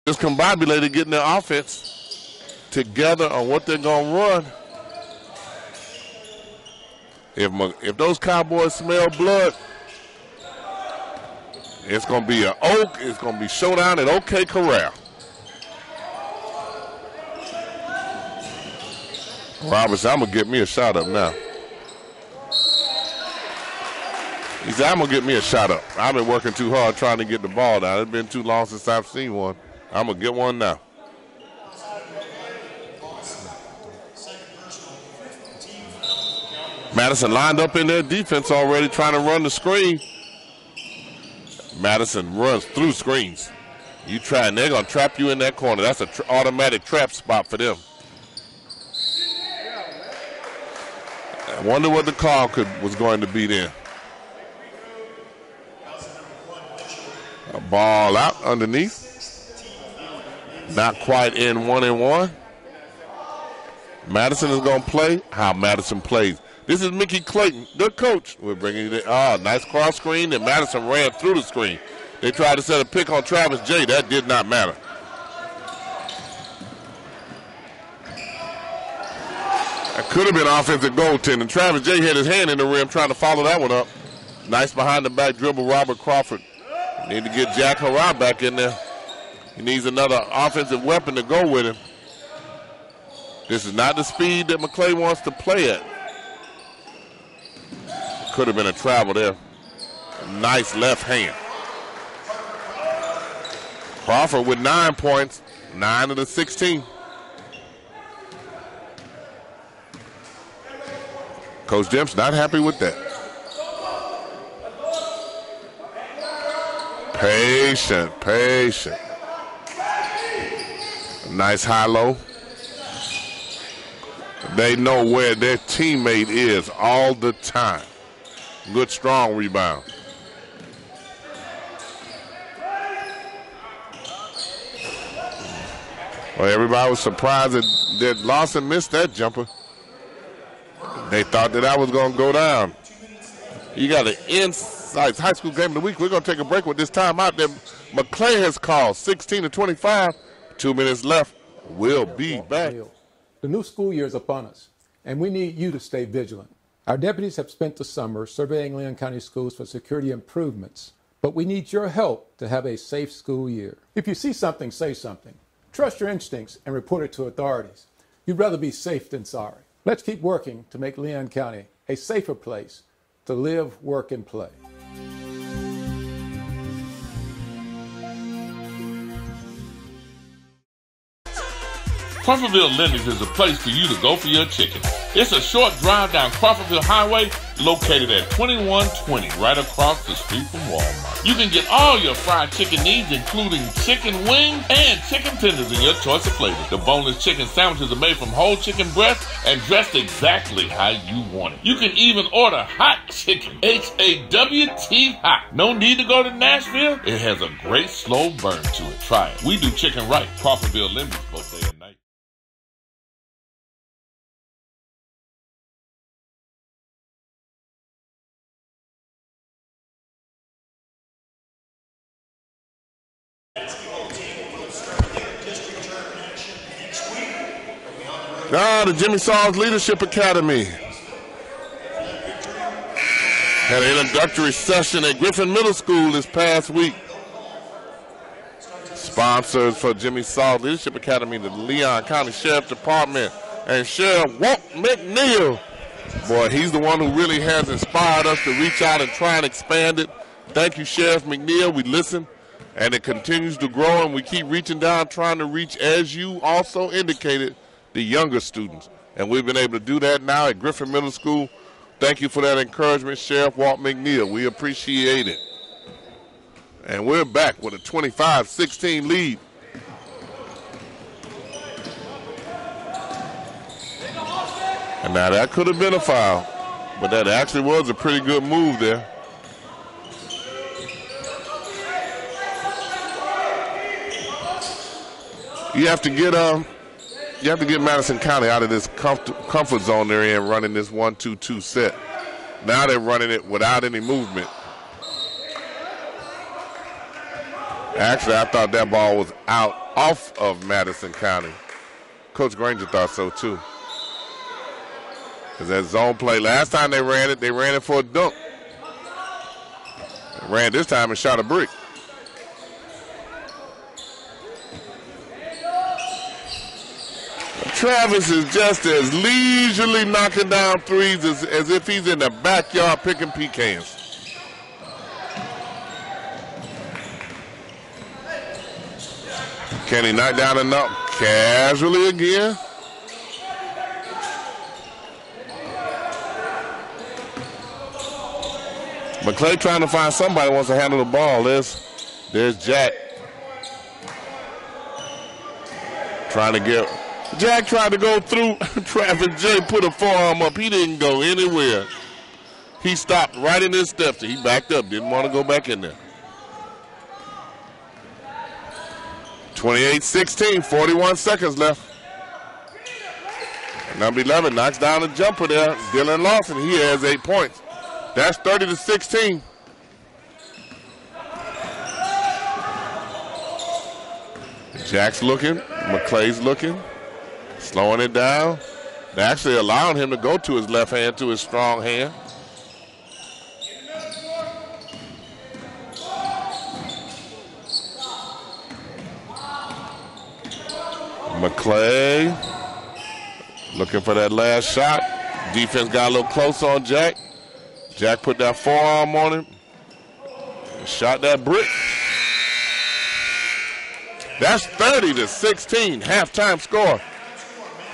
S3: Discombobulated getting their offense together on what they're going to run. If those Cowboys smell blood, it's going to be it's going to be showdown at OK Corral. Roberts, I'm going to get me a shot up now. He said, I'm going to get me a shot up. I've been working too hard trying to get the ball down. It's been too long since I've seen one. I'm going to get one now. Madison lined up in their defense already trying to run the screen. Madison runs through screens. You try and they're going to trap you in that corner. That's an automatic trap spot for them. I wonder what the call was going to be then. A ball out underneath. Not quite in 1-and-1. Madison is going to play how Madison plays. This is Mickey Clayton, the coach. We're bringing it. Nice cross screen, and Madison ran through the screen. They tried to set a pick on Travis J. That did not matter. That could have been offensive goaltending. Travis J. had his hand in the rim trying to follow that one up. Nice behind-the-back dribble, Robert Crawford. Need to get Jack Harrod back in there. He needs another offensive weapon to go with him. This is not the speed that Maclay wants to play at. Could have been a travel there. Nice left hand. Crawford with 9 points, 9 of the 16. Coach Demp's not happy with that. Patient. Nice high-low. They know where their teammate is all the time. Good, strong rebound. Well, everybody was surprised that Lawson missed that jumper. They thought that was going to go down. You got an INSiiGHTS High School Game of the Week. We're going to take a break with this timeout that Maclay has called, 16-25. 2 minutes left. We'll be back.
S5: The new school year is upon us, and we need you to stay vigilant. Our deputies have spent the summer surveying Leon County schools for security improvements, but we need your help to have a safe school year. If you see something, say something. Trust your instincts and report it to authorities. You'd rather be safe than sorry. Let's keep working to make Leon County a safer place to live, work, and play.
S3: Crawfordville Lindy's is a place for you to go for your chicken. It's a short drive down Crawfordville Highway, located at 2120, right across the street from Walmart. You can get all your fried chicken needs, including chicken wings and chicken tenders in your choice of flavors. The boneless chicken sandwiches are made from whole chicken breast and dressed exactly how you want it. You can even order hot chicken, H-A-W-T hot. No need to go to Nashville. It has a great slow burn to it. Try it. We do chicken right. Crawfordville Lindy's both day and night.
S1: The Jimmy Sauls Leadership Academy had an introductory session at Griffin Middle School this past week. Sponsors for Jimmy Sauls Leadership Academy, the Leon County Sheriff's Department and Sheriff Walt McNeil. Boy, he's the one who really has inspired us to reach out and try and expand it. Thank you, Sheriff McNeil. We listen, and it continues to grow, and we keep reaching down, trying to reach, as you also indicated, the younger students. And we've been able to do that now at Griffin Middle School. Thank you for that encouragement, Sheriff Walt McNeil. We appreciate it. And we're back with a 25-16 lead. And now that could have been a foul, but that actually was a pretty good move there. You have to get Madison County out of this comfort zone they're in, running this 1-2-2 set. Now they're running it without any movement. Actually, I thought that ball was out off of Madison County. Coach Granger thought so too. Because that zone play, last time they ran it for a dunk. They ran this time and shot a brick. Travis is just as leisurely knocking down threes as if he's in the backyard picking pecans. Can he knock down enough? Casually again. Maclay trying to find somebody who wants to handle the ball. There's Jack. Jack tried to go through. Travis J put a forearm up. He didn't go anywhere. He stopped right in his steps. He backed up. Didn't want to go back in there. 28-16, 41 seconds left. Number 11 knocks down a jumper there. Dylan Lawson, he has 8 points. That's 30-16. Jack's looking. Maclay's looking. Slowing it down. They're actually allowing him to go to his left hand, to his strong hand. Maclay looking for that last shot. Defense got a little close on Jack. Jack put that forearm on him. Shot that brick. That's 30-16, halftime score.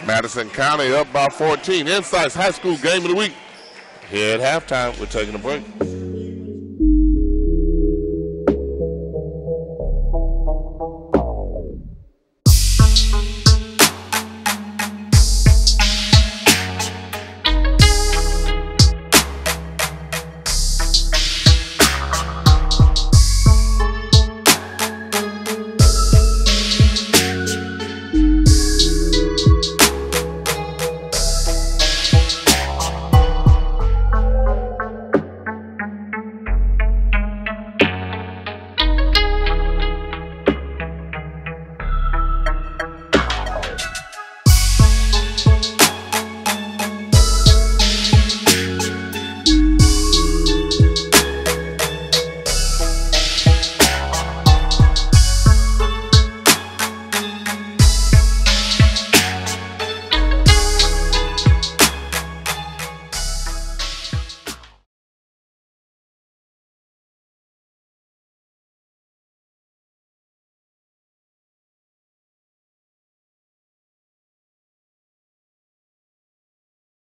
S1: Madison County up by 14. INSiiGHTS High School Game of the Week. Here at halftime, we're taking a break.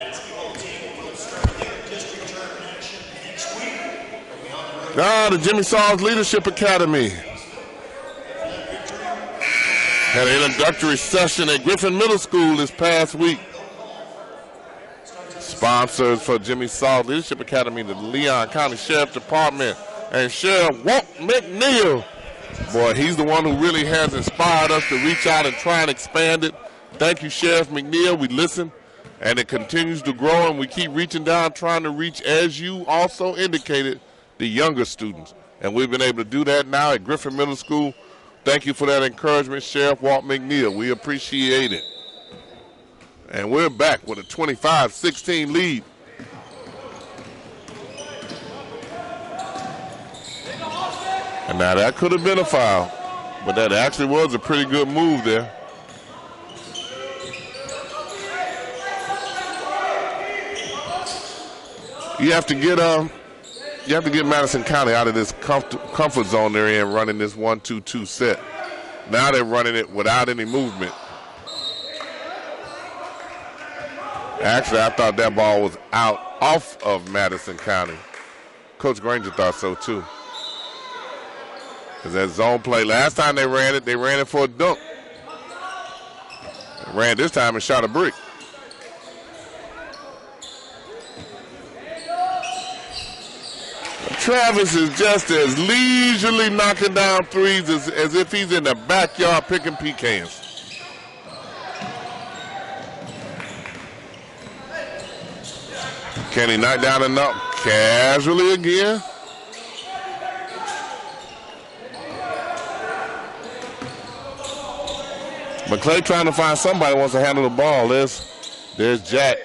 S1: The Jimmy Sauls Leadership Academy had an introductory session at Griffin Middle School this past week. Sponsors for Jimmy Sauls Leadership Academy, the Leon County Sheriff Department and Sheriff Walt McNeil. Boy, he's the one who really has inspired us to reach out and try and expand it. Thank you, Sheriff McNeil. We listen, and it continues to grow, and we keep reaching down, trying to reach, as you also indicated, the younger students. And we've been able to do that now at Griffin Middle School. Thank you for that encouragement, Sheriff Walt McNeil. We appreciate it. And we're back with a 25-16 lead. And now that could have been a foul, but that actually was a pretty good move there. You have to get Madison County out of this comfort zone they're in, running this 1-2-2 set. Now they're running it without any movement. Actually, I thought that ball was out off of Madison County. Coach Granger thought so too. Because that zone play, last time they ran it for a dunk. They ran this time and shot a brick. Travis is just as leisurely knocking down threes as if he's in the backyard picking pecans. Can he knock down enough? Casually again. Maclay trying to find somebody who wants to handle the ball. There's Jack.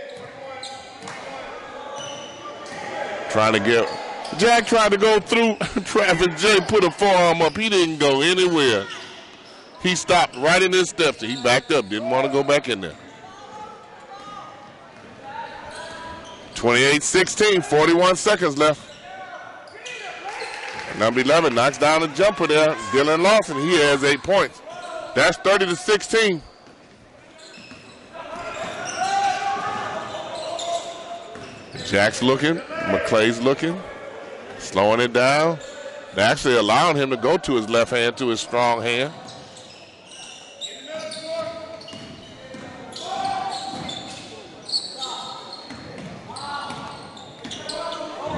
S1: Jack tried to go through. Travis J put a forearm up. He didn't go anywhere. He stopped right in his steps. He backed up. Didn't want to go back in there. 28-16, 41 seconds left. Number 11 knocks down a jumper there. Dylan Lawson, he has 8 points. That's 30-16. Jack's looking. Maclay's looking. Slowing it down. They're actually allowing him to go to his left hand, to his strong hand.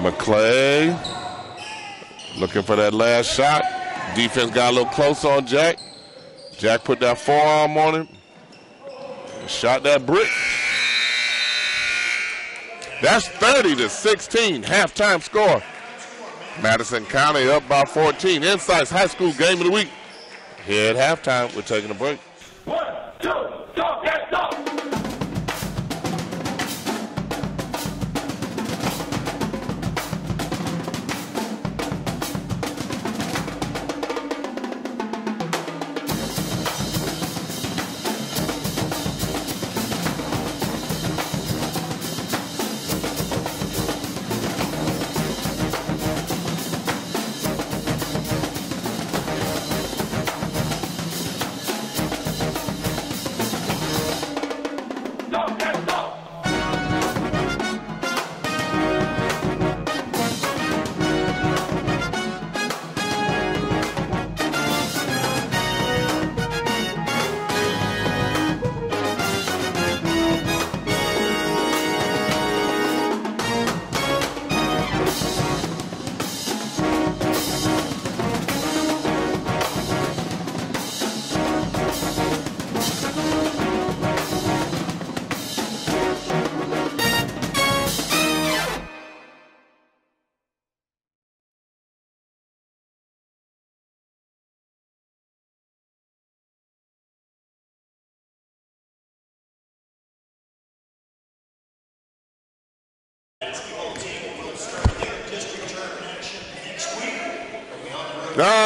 S1: Maclay looking for that last shot. Defense got a little close on Jack. Jack put that forearm on him. Shot that brick. That's 30-16, halftime score. Madison County up by 14. INSiiGHTS High School Game of the Week. Here at halftime, we're taking a break.
S2: 1, 2, stop, get stop.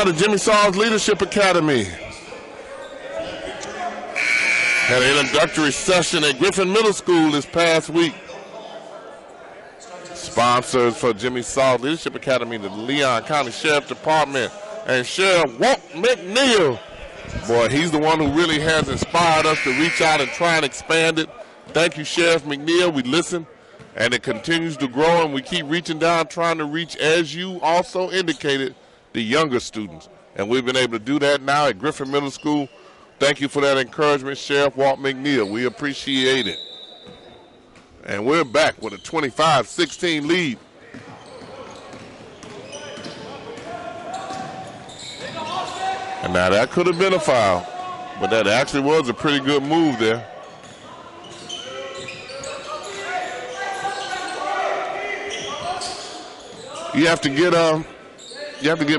S1: The Jimmy Sauls Leadership Academy had an introductory session at Griffin Middle School this past week. Sponsors for Jimmy Sauls Leadership Academy, the Leon County Sheriff Department and Sheriff Walt McNeil. Boy, he's the one who really has inspired us to reach out and try and expand it. Thank you, Sheriff McNeil. We listen, and it continues to grow, and we keep reaching down, trying to reach, as you also indicated, the younger students. And we've been able to do that now at Griffin Middle School. Thank you for that encouragement, Sheriff Walt McNeil. We appreciate it. And we're back with a 25-16 lead. And now that could have been a foul, but that actually was a pretty good move there. You have to get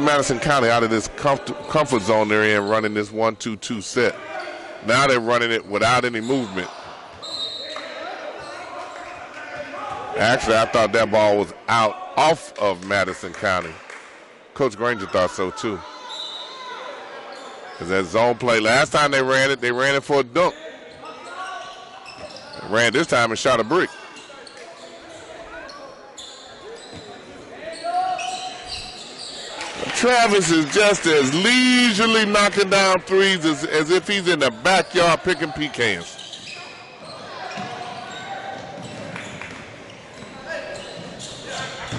S1: Madison County out of this comfort zone they're in, running this 1-2-2 set. Now they're running it without any movement. Actually, I thought that ball was out off of Madison County. Coach Granger thought so too. Because that zone play, last time they ran it for a dunk. They ran this time and shot a brick. Travis is just as leisurely knocking down threes as if he's in the backyard picking pecans.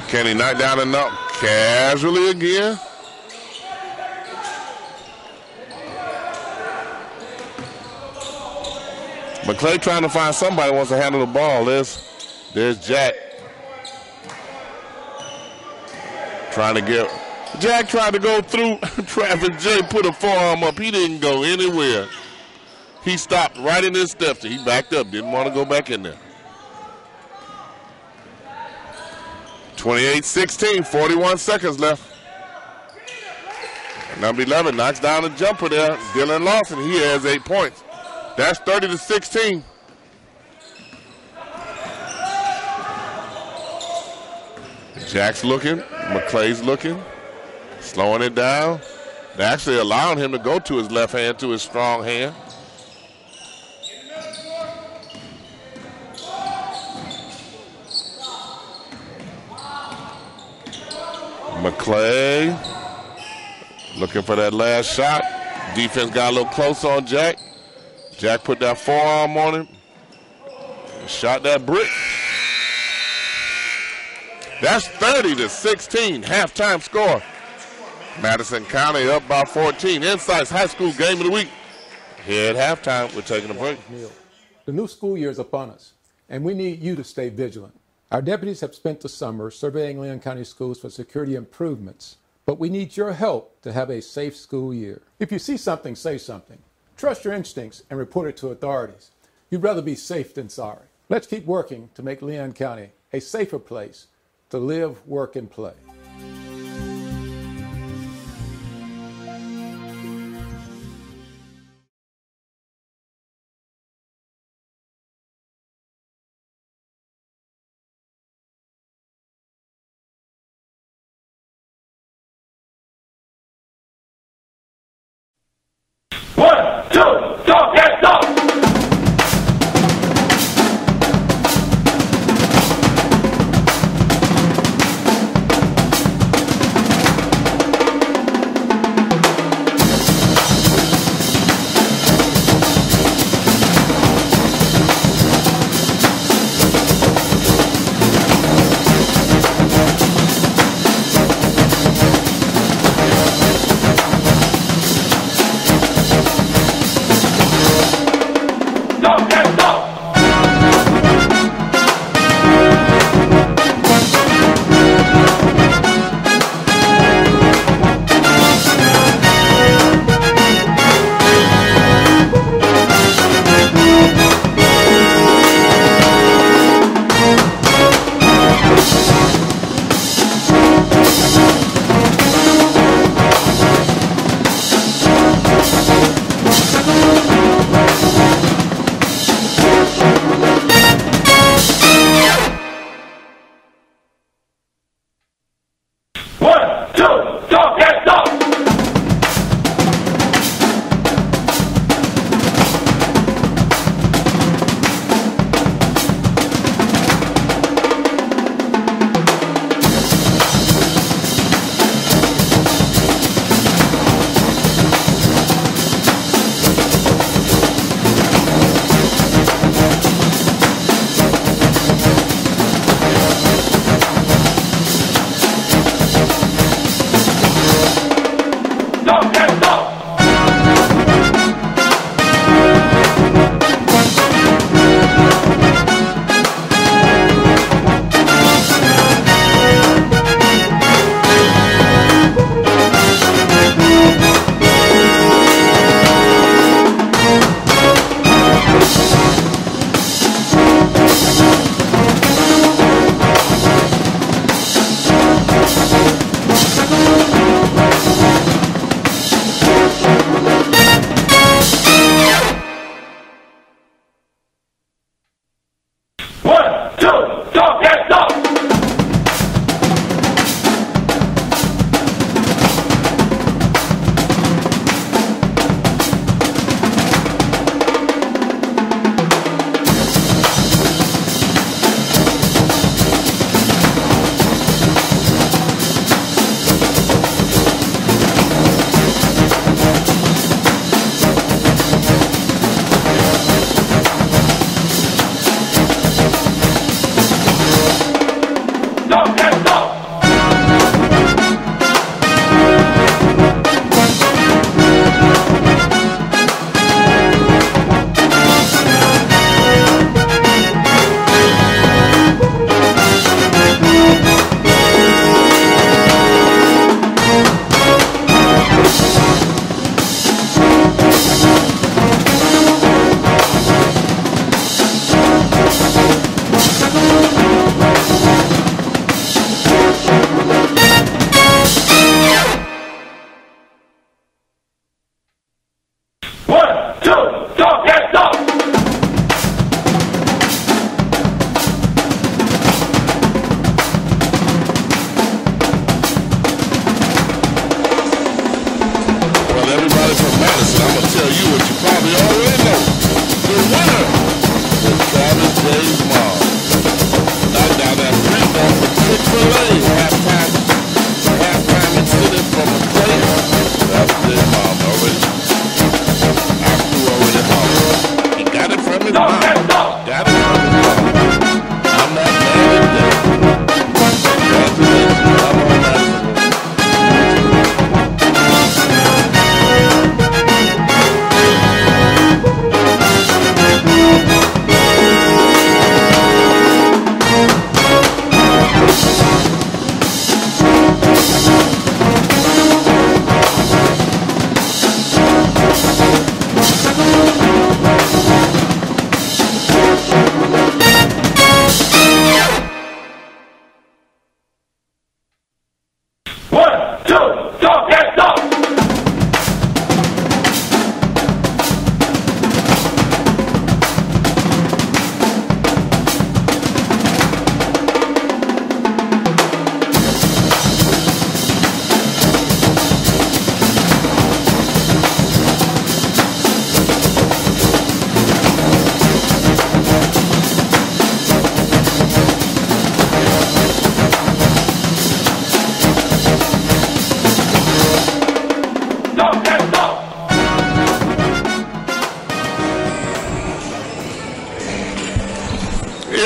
S1: Can he knock down enough? Casually again. Maclay trying to find somebody who wants to handle the ball. There's Jack. Jack tried to go through Travis J, put a forearm up. He didn't go anywhere. He stopped right in his steps. He backed up, didn't want to go back in there. 28-16, 41 seconds left. Number 11 knocks down a jumper there. Dylan Lawson, he has 8 points. That's 30-16. Jack's looking, Maclay's looking, slowing it down. They're actually allowing him to go to his left hand, to his strong hand. Maclay looking for that last shot. Defense got a little close on Jack. Jack put that forearm on him. Shot that brick. That's 30-16, halftime score. Madison County up by 14. INSiiGHTS High School Game of the Week. Here at halftime, we're taking a break.
S5: The new school year is upon us, and we need you to stay vigilant. Our deputies have spent the summer surveying Leon County schools for security improvements, but we need your help to have a safe school year. If you see something, say something. Trust your instincts and report it to authorities. You'd rather be safe than sorry. Let's keep working to make Leon County a safer place to live, work, and play.
S2: 1, 2, don't get up.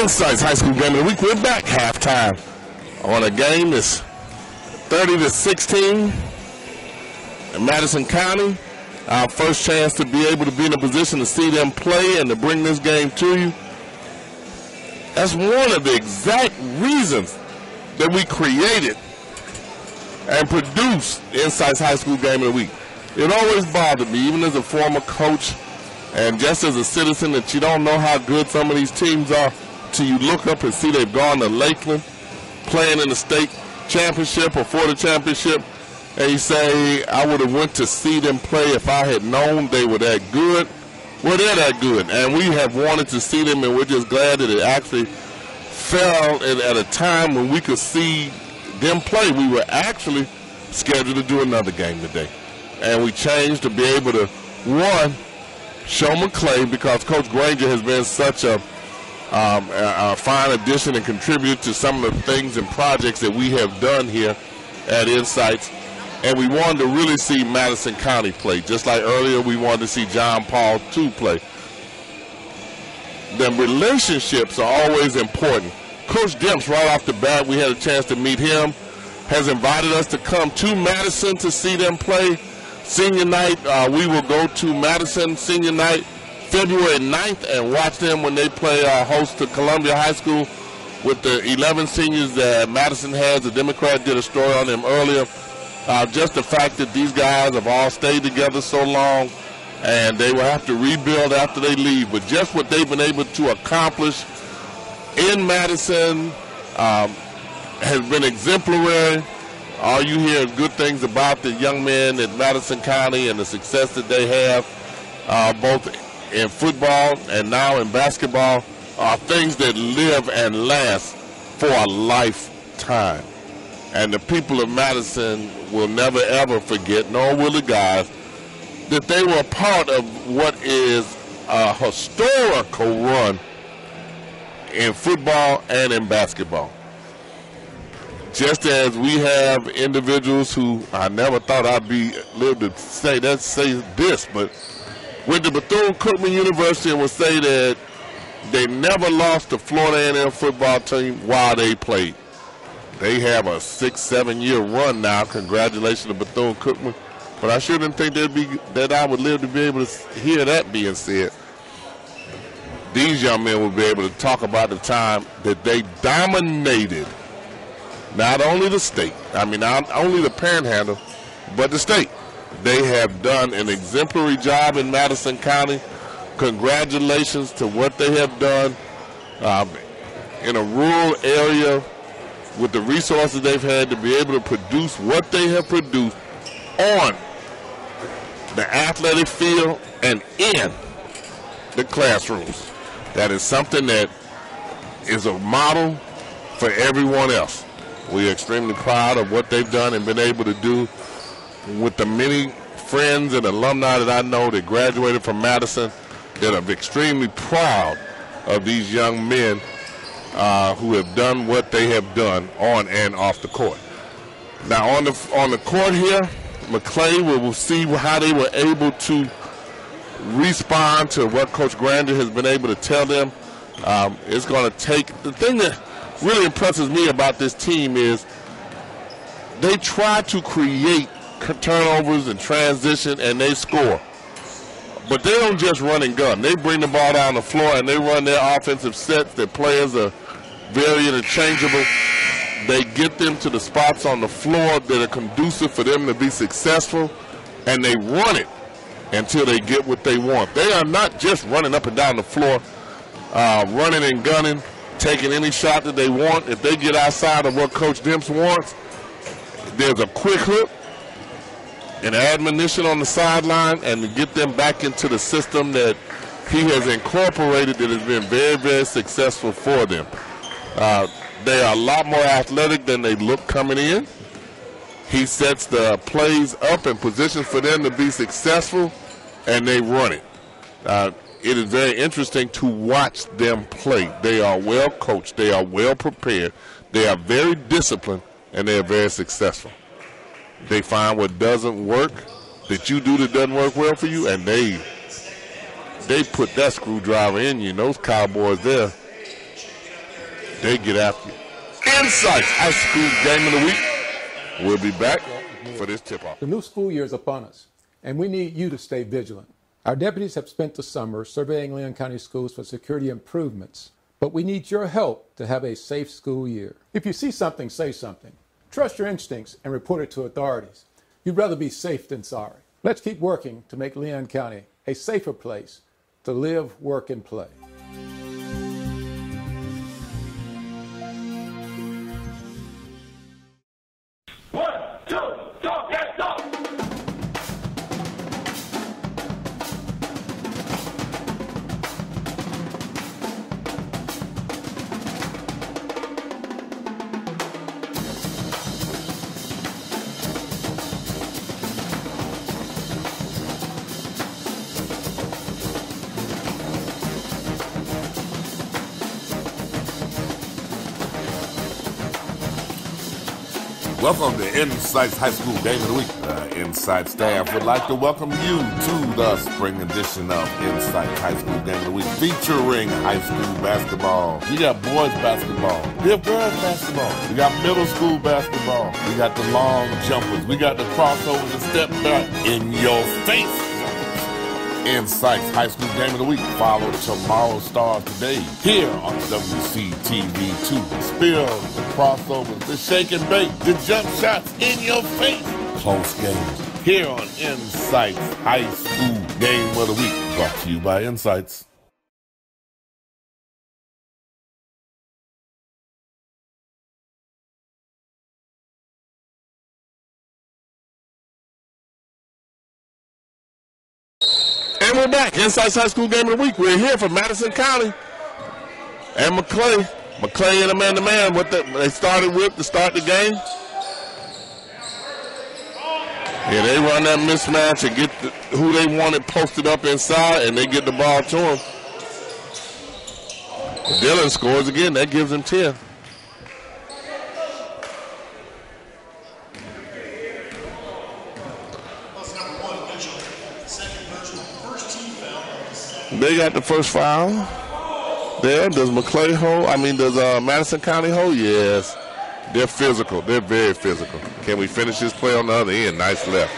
S3: INSiiGHTS High School Game of the Week. We're back halftime on a game that's 30-16 in Madison County. Our first chance to be able to be in a position to see them play and to bring this game to you. That's one of the exact reasons that we created and produced INSiiGHTS High School Game of the Week. It always bothered me, even as a former coach and just as a citizen, that you don't know how good some of these teams are till you look up and see they've gone to Lakeland playing in the state championship or for the championship, and you say, I would have went to see them play if I had known they were that good. Well, they're that good, and we have wanted to see them, and we're just glad that it actually fell at a time when we could see them play. We were actually scheduled to do another game today, and we changed to be able to, one, show Maclay, because Coach Granger has been such a fine addition and contribute to some of the things and projects that we have done here at INSiiGHTS. And we wanted to really see Madison County play. Just like earlier, we wanted to see John Paul II play. The relationships are always important. Coach Demps, right off the bat, we had a chance to meet him, has invited us to come to Madison to see them play. Senior night, we will go to Madison senior night February 9th and watch them when they play host to Columbia High School with the 11 seniors that Madison has. The Democrat did a story on them earlier. Just the fact that these guys have all stayed together so long, and they will have to rebuild after they leave. But just what they've been able to accomplish in Madison has been exemplary. All you hear is good things about the young men at Madison County and the success that they have, both in football and now in basketball. are things that live and last for a lifetime. And the people of Madison will never ever forget, nor will the guys, that they were part of what is a historical run in football and in basketball. Just as we have individuals who I never thought I'd be able to say this, but went to Bethune-Cookman University and would say that they never lost the Florida A&M football team while they played. They have a 6-7 year run now. Congratulations to Bethune-Cookman. But I sure didn't think that I would live to be able to hear that being said. These young men will be able to talk about the time that they dominated not only the state, not only the panhandle, but the state. They have done an exemplary job in Madison County. Congratulations to what they have done in a rural area with the resources they've had to be able to produce what they have produced on the athletic field and in the classrooms. That is something that is a model for everyone else. We are extremely proud of what they've done and been able to do with the many friends and alumni that I know that graduated from Madison, that are extremely proud of these young men who have done what they have done on and off the court. Now on the court here, Maclay, will see how they were able to respond to what Coach Granger has been able to tell them. It's going to take, the thing that really impresses me about this team is they try to create turnovers and transition and they score. But they don't just run and gun. They bring the ball down the floor and they run their offensive sets. Their players are very interchangeable. They get them to the spots on the floor that are conducive for them to be successful, and they run it until they get what they want. They are not just running up and down the floor, running and gunning, taking any shot that they want. If they get outside of what Coach Demps wants, there's a quick hook, an admonition on the sideline, and to get them back into the system that he has incorporated that has been very, very successful for them. They are a lot more athletic than they look coming in. He sets the plays up in positions for them to be successful, and they run it. It is very interesting to watch them play. They are well coached. They are well prepared. They are very disciplined, and they are very successful. They find what doesn't work that you do that doesn't work well for you, and they put that screwdriver in you. And those Cowboys there, they get after you. INSiiGHTS High School Game of the Week. We'll be back for this tip-off.
S5: The new school year is upon us, and we need you to stay vigilant. Our deputies have spent the summer surveying Leon County schools for security improvements, but we need your help to have a safe school year. If you see something, say something. Trust your instincts and report it to authorities. You'd rather be safe than sorry. Let's keep working to make Leon County a safer place to live, work, and play.
S3: Welcome to INSiiGHTS High School Game of the Week. INSiiGHTS staff would like to welcome you to the spring edition of INSiiGHTS High School Game of the Week, featuring high school basketball. We got boys basketball. We have girls basketball. We got middle school basketball. We got the long jumpers. We got the crossovers and step back in your face. INSiiGHTS High School Game of the Week. Follow tomorrow's stars today here on WCTV2. Spill, the crossovers, the shake and bake, the jump shots in your face. Close games here on INSiiGHTS High School Game of the Week. Brought to you by INSiiGHTS. And we're back. INSiiGHTS High School Game of the Week. We're here from Madison County. And Maclay in a man-to-man. What they started with to start the game. Yeah, they run that mismatch and get who they wanted posted up inside, and they get the ball to him. Dillon scores again. That gives him 10. They got the first foul. There. Does Maclay hold? Does Madison County hold? Yes. They're physical. They're very physical. Can we finish this play on the other end? Nice left.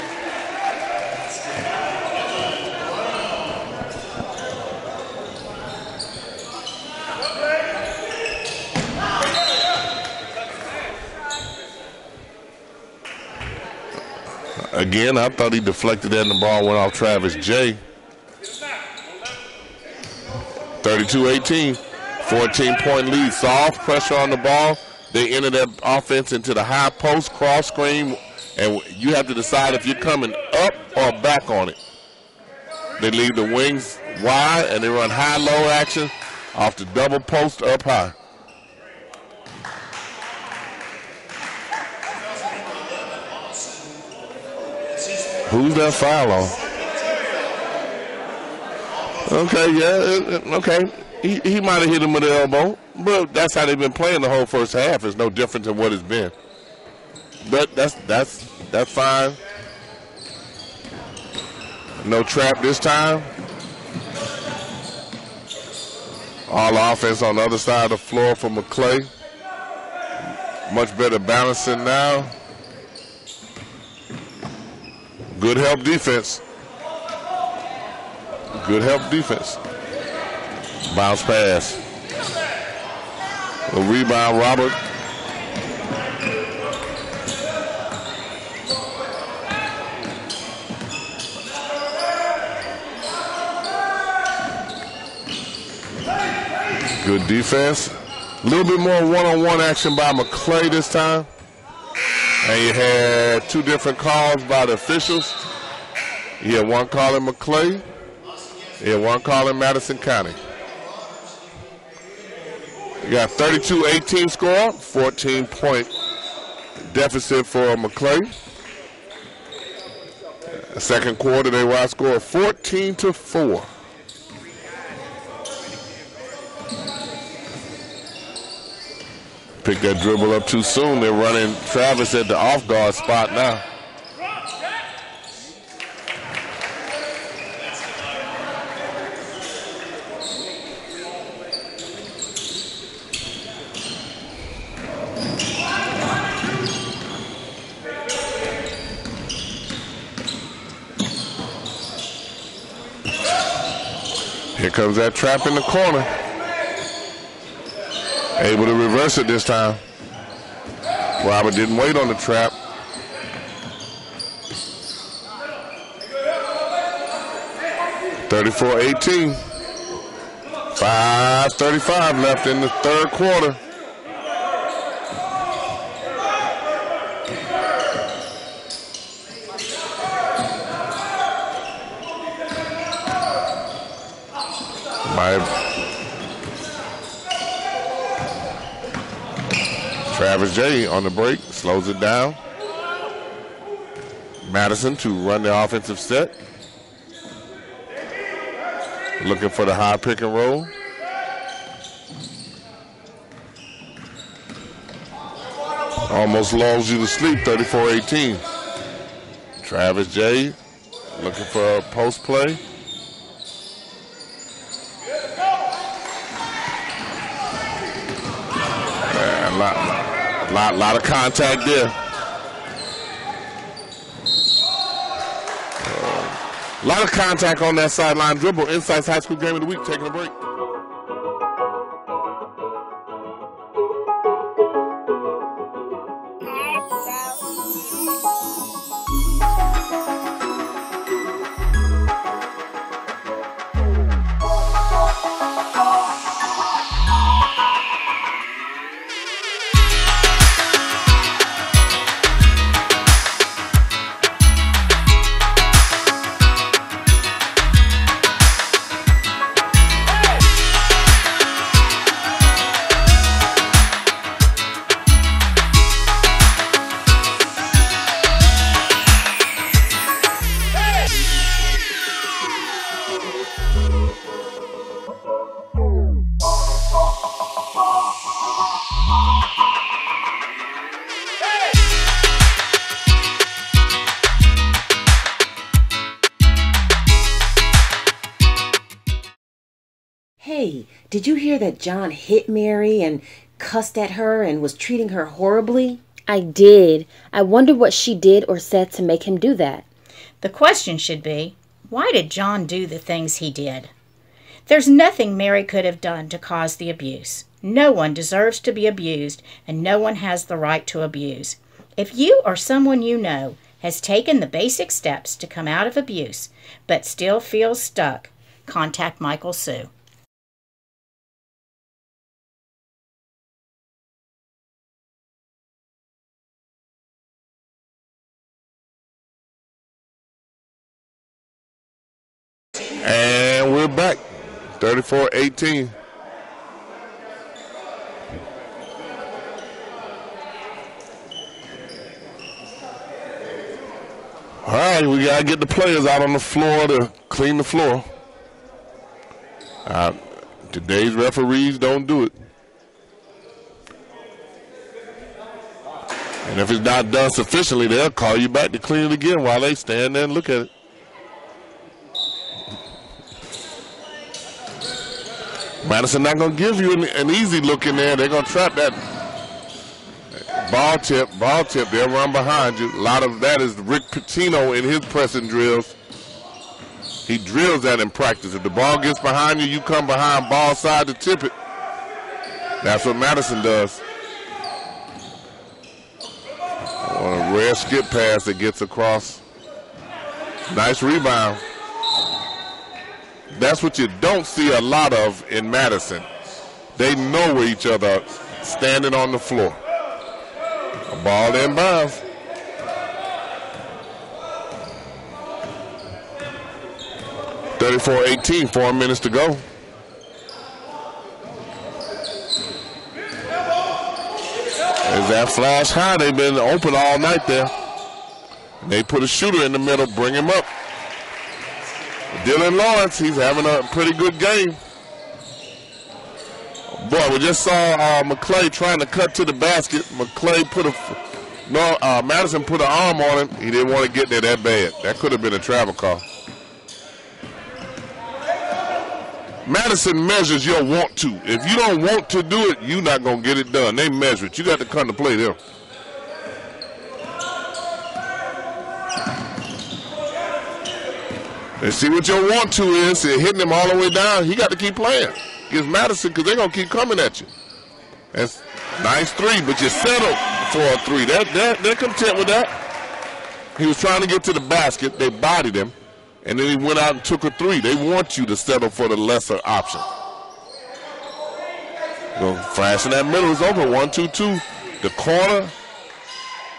S3: Again, I thought he deflected that and the ball went off Travis J. 32-18, 14-point lead. Soft pressure on the ball. They enter that offense into the high post, cross screen, and you have to decide if you're coming up or back on it. They leave the wings wide, and they run high-low action off the double post up high. Who's that foul on? Okay, yeah, okay. He might have hit him with the elbow, but that's how they've been playing the whole first half. It's no different than what it's been. But that's fine. No trap this time. All offense on the other side of the floor for Maclay. Much better balancing now. Good help defense. Good help defense. Bounce pass. A rebound, Robert. Good defense. A little bit more one-on-one action by Maclay this time. And you had two different calls by the officials. You had one calling Maclay. You had one calling Madison County. You got 32-18 score, 14-point deficit for Maclay. Second quarter, they were outscored 14-4. Picked that dribble up too soon. They're running Travis at the off guard spot now. Here comes that trap in the corner. Able to reverse it this time. Robert didn't wait on the trap. (34-18). 5:35 left in the third quarter. Travis J on the break, slows it down. Madison to run the offensive set. Looking for the high pick and roll. Almost lulls you to sleep, 34-18. Travis J looking for a post play. Lot of contact there. A lot of contact on that sideline dribble. INSiiGHTS High School Game of the Week, taking a break.
S11: Hey, did you hear that John hit Mary and cussed at her and was treating her horribly?
S12: I did. I wonder what she did or said to make him do that.
S13: The question should be, why did John do the things he did? There's nothing Mary could have done to cause the abuse. No one deserves to be abused, and no one has the right to abuse. If you or someone you know has taken the basic steps to come out of abuse, but still feels stuck, contact Michael Sue.
S1: And we're back, 34-18. All right, we got to get the players out on the floor to clean the floor. Today's referees don't do it. And if it's not done sufficiently, they'll call you back to clean it again while they stand there and look at it. Madison not going to give you an easy look in there. They're going to trap that ball tip. They'll run behind you. A lot of that is Rick Pitino in his pressing drills. He drills that in practice. If the ball gets behind you, you come behind ball side to tip it. That's what Madison does. On a rare skip pass that gets across. Nice rebound. That's what you don't see a lot of in Madison. They know where each other are standing on the floor. A ball inbounds. (34-18), 4 minutes to go. There's that flash high. They've been open all night there. They put a shooter in the middle, bring him up. Dylan Lawrence, he's having a pretty good game. Boy, we just saw Maclay trying to cut to the basket. Maclay Madison put an arm on him. He didn't want to get there that bad. That could have been a travel call. Madison measures your want to. If you don't want to do it, you're not going to get it done. They measure it. You got to come to play there. And see what your want to is. Hitting him all the way down. He got to keep playing against Madison because they're going to keep coming at you. That's nice three, but you settled for a three. They're content with that. He was trying to get to the basket. They bodied him. And then he went out and took a three. They want you to settle for the lesser option. Flash in that middle is open. 1-2-2. The corner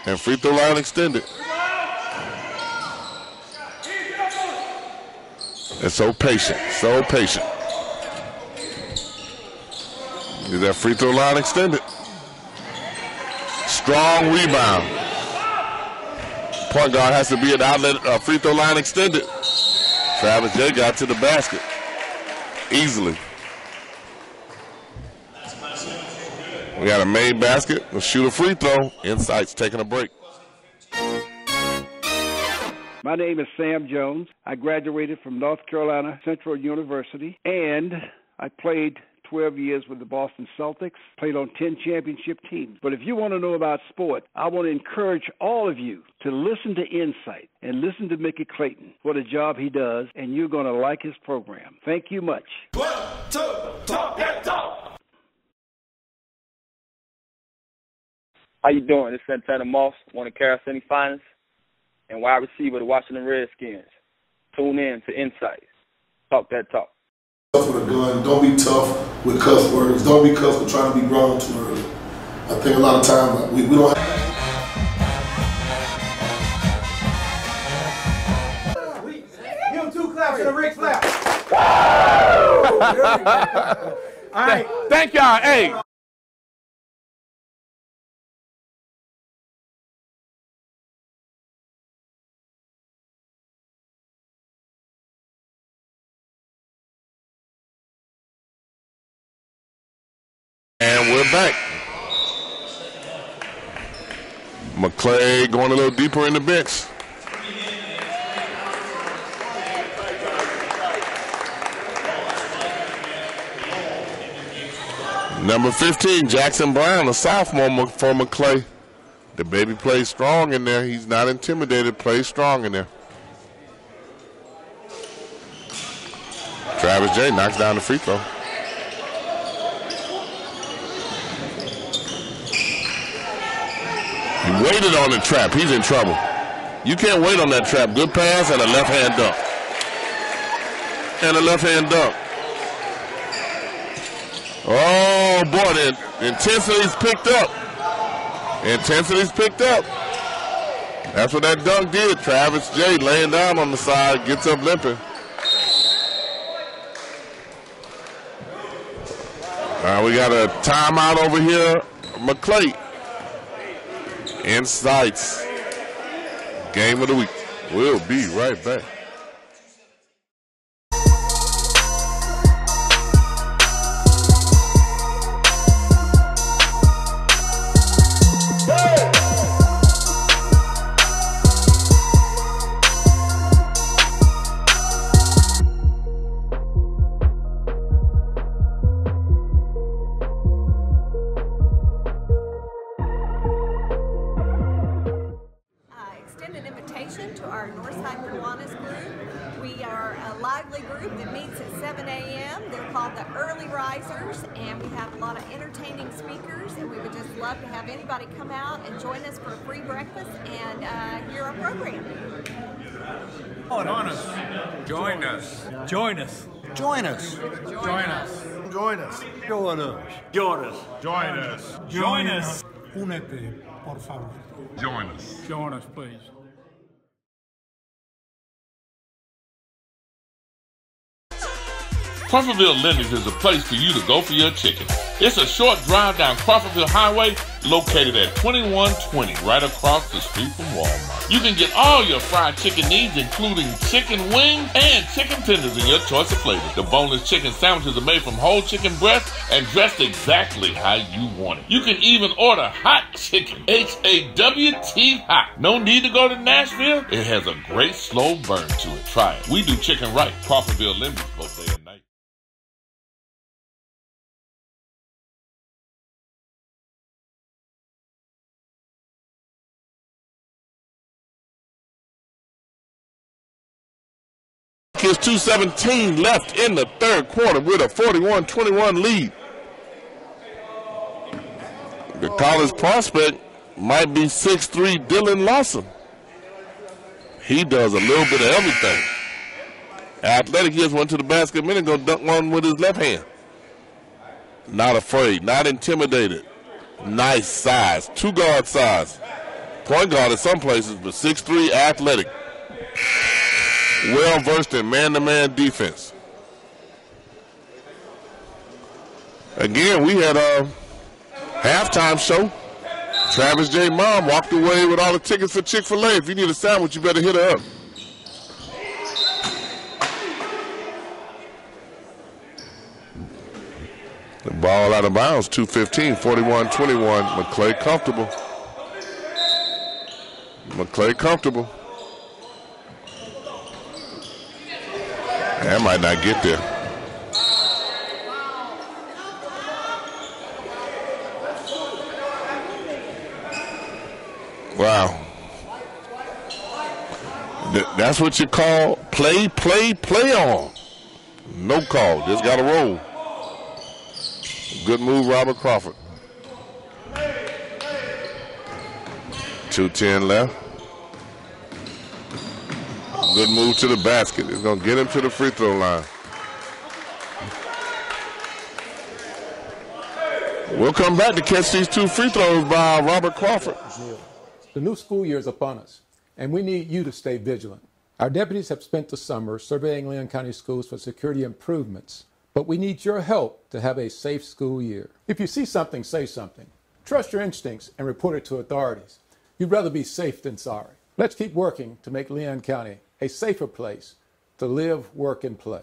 S1: and free throw line extended. And so patient, so patient. Is that free throw line extended? Strong rebound. Point guard has to be an outlet, free throw line extended. Travis J got to the basket easily. We got a made basket. We'll shoot a free throw. INSiiGHTS taking a break.
S7: My name is Sam Jones. I graduated from North Carolina Central University, and I played 12 years with the Boston Celtics, played on 10 championship teams. But if you want to know about sport, I want to encourage all of you to listen to INSiiGHTS and listen to Mickey Clayton, what a job he does, and you're going to like his program. Thank you much.
S2: 1, 2, talk that talk.
S8: How you doing? This is Santana Moss, one of Carroll City finest and wide receiver of the Washington Redskins. Tune in to INSiiGHTS. Talk that talk.
S9: Tough with a gun. Don't be tough with cuss words. Don't be cuss with trying to be grown too early. I think a lot of times we don't have.
S10: Give him 2 claps and a Rick slap. All right.
S1: Thank y'all. Hey. And we're back. Maclay going a little deeper in the bench.
S3: Number 15, Jackson Brown, a sophomore for Maclay. The baby plays strong in there. He's not intimidated, plays strong in there. Travis J knocks down the free throw. He waited on the trap. He's in trouble. You can't wait on that trap. Good pass and a left-hand dunk. And a left-hand dunk. Oh, boy, the intensity's picked up. Intensity's picked up. That's what that dunk did. Travis J laying down on the side, gets up limping. We got a timeout over here. Maclay. INSiiGHTS. Game of the week. We'll be right back.
S14: To our Northside Kiwanis group. We are a lively group that meets at 7 a.m. They're called the Early Risers, and we have a lot of entertaining speakers, and we would just love to have anybody come out and join us for a free breakfast and hear our program.
S15: Join us. Join us. Join us. Join us. Join us. Join us. Join us. Join us. Join us. Join us. Únete, por favor.
S3: Join us.
S15: Join us, please.
S3: Crawfordville Lenny's is a place for you to go for your chicken. It's a short drive down Crawfordville Highway, located at 2120, right across the street from Walmart. You can get all your fried chicken needs, including chicken wings and chicken tenders in your choice of flavors. The boneless chicken sandwiches are made from whole chicken breast and dressed exactly how you want it. You can even order hot chicken, H-A-W-T hot. No need to go to Nashville. It has a great slow burn to it. Try it. We do chicken right. Crawfordville Lenny's both day and night. Kids 2:17 left in the third quarter with a 41-21 lead. The college prospect might be 6'3" Dylan Lawson. He does a little bit of everything. Athletic kids went to the basket a minute ago, dunk one with his left hand. Not afraid, not intimidated. Nice size, two guard size. Point guard at some places, but 6'3", athletic. Well versed in man-to-man defense. Again, we had a halftime show. Travis J. Mom walked away with all the tickets for Chick-fil-A. If you need a sandwich, you better hit her up. The ball out of bounds, 2:15, 41-21. Maclay comfortable. Maclay comfortable. That might not get there. Wow. That's what you call play on. No call, just got to roll. Good move, Robert Crawford. 2:10 left. Good move to the basket. It's going to get him to the free throw line. We'll come back to catch these two free throws by Robert Crawford.
S5: The new school year is upon us, and we need you to stay vigilant. Our deputies have spent the summer surveying Leon County schools for security improvements, but we need your help to have a safe school year. If you see something, say something. Trust your instincts and report it to authorities. You'd rather be safe than sorry. Let's keep working to make Leon County a safer place to live, work, and play.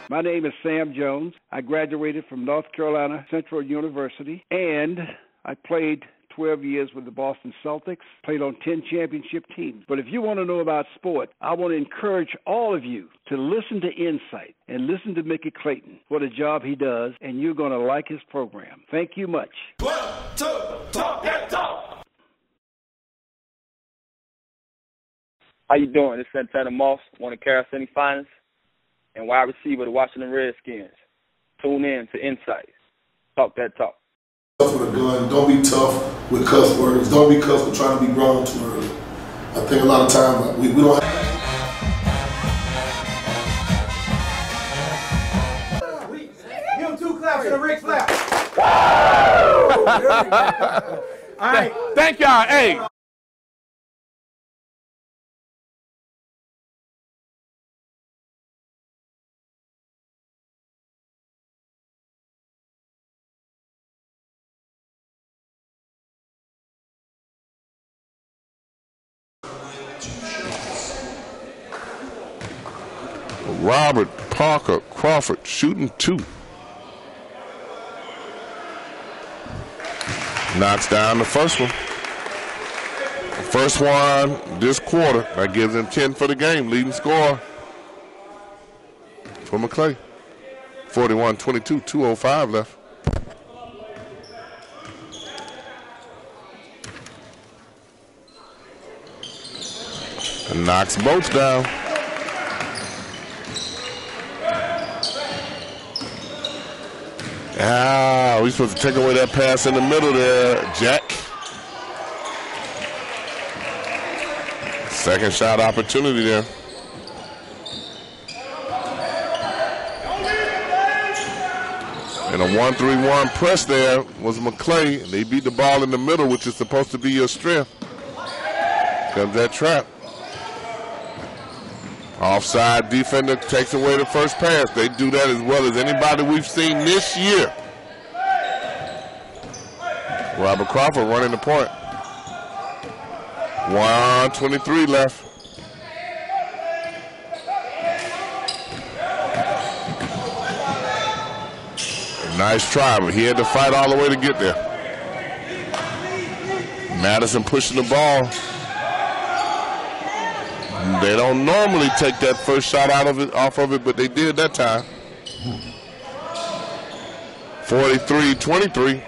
S7: My name is Sam Jones. I graduated from North Carolina Central University, and I played 12 years with the Boston Celtics, played on 10 championship teams. But if you want to know about sport, I want to encourage all of you to listen to Insight and listen to Mickey Clayton. What a job he does, and you're going to like his program. Thank you much.
S2: 1, 2, talk that talk.
S8: How you doing? This is Santana Moss, one of Carroll City finalists and wide receiver of the Washington Redskins. Tune in to Insight. Talk that talk.
S9: Tough with a gun. Don't be tough with cuss words. Don't be tough with trying to be grown too early. I think a lot of times we don't have.
S10: Give him 2 claps and a Rick flap. All right.
S3: Thank y'all. Hey.
S1: Robert Parker Crawford shooting 2. Knocks down the first one. First one this quarter. That gives him 10 for the game. Leading scorer for Maclay. 41-22, 2:05 left. And knocks both down. We're supposed to take away that pass in the middle there, Jack. Second shot opportunity there. And a 1-3-1 press there was Maclay, and they beat the ball in the middle, which is supposed to be your strength. Comes that trap. Offside defender takes away the first pass. They do that as well as anybody we've seen this year. Robert Crawford running the point. 1:23 left. Nice try, but he had to fight all the way to get there. Madison pushing the ball. They don't normally take that first shot off of it, but they did that time. 43-23.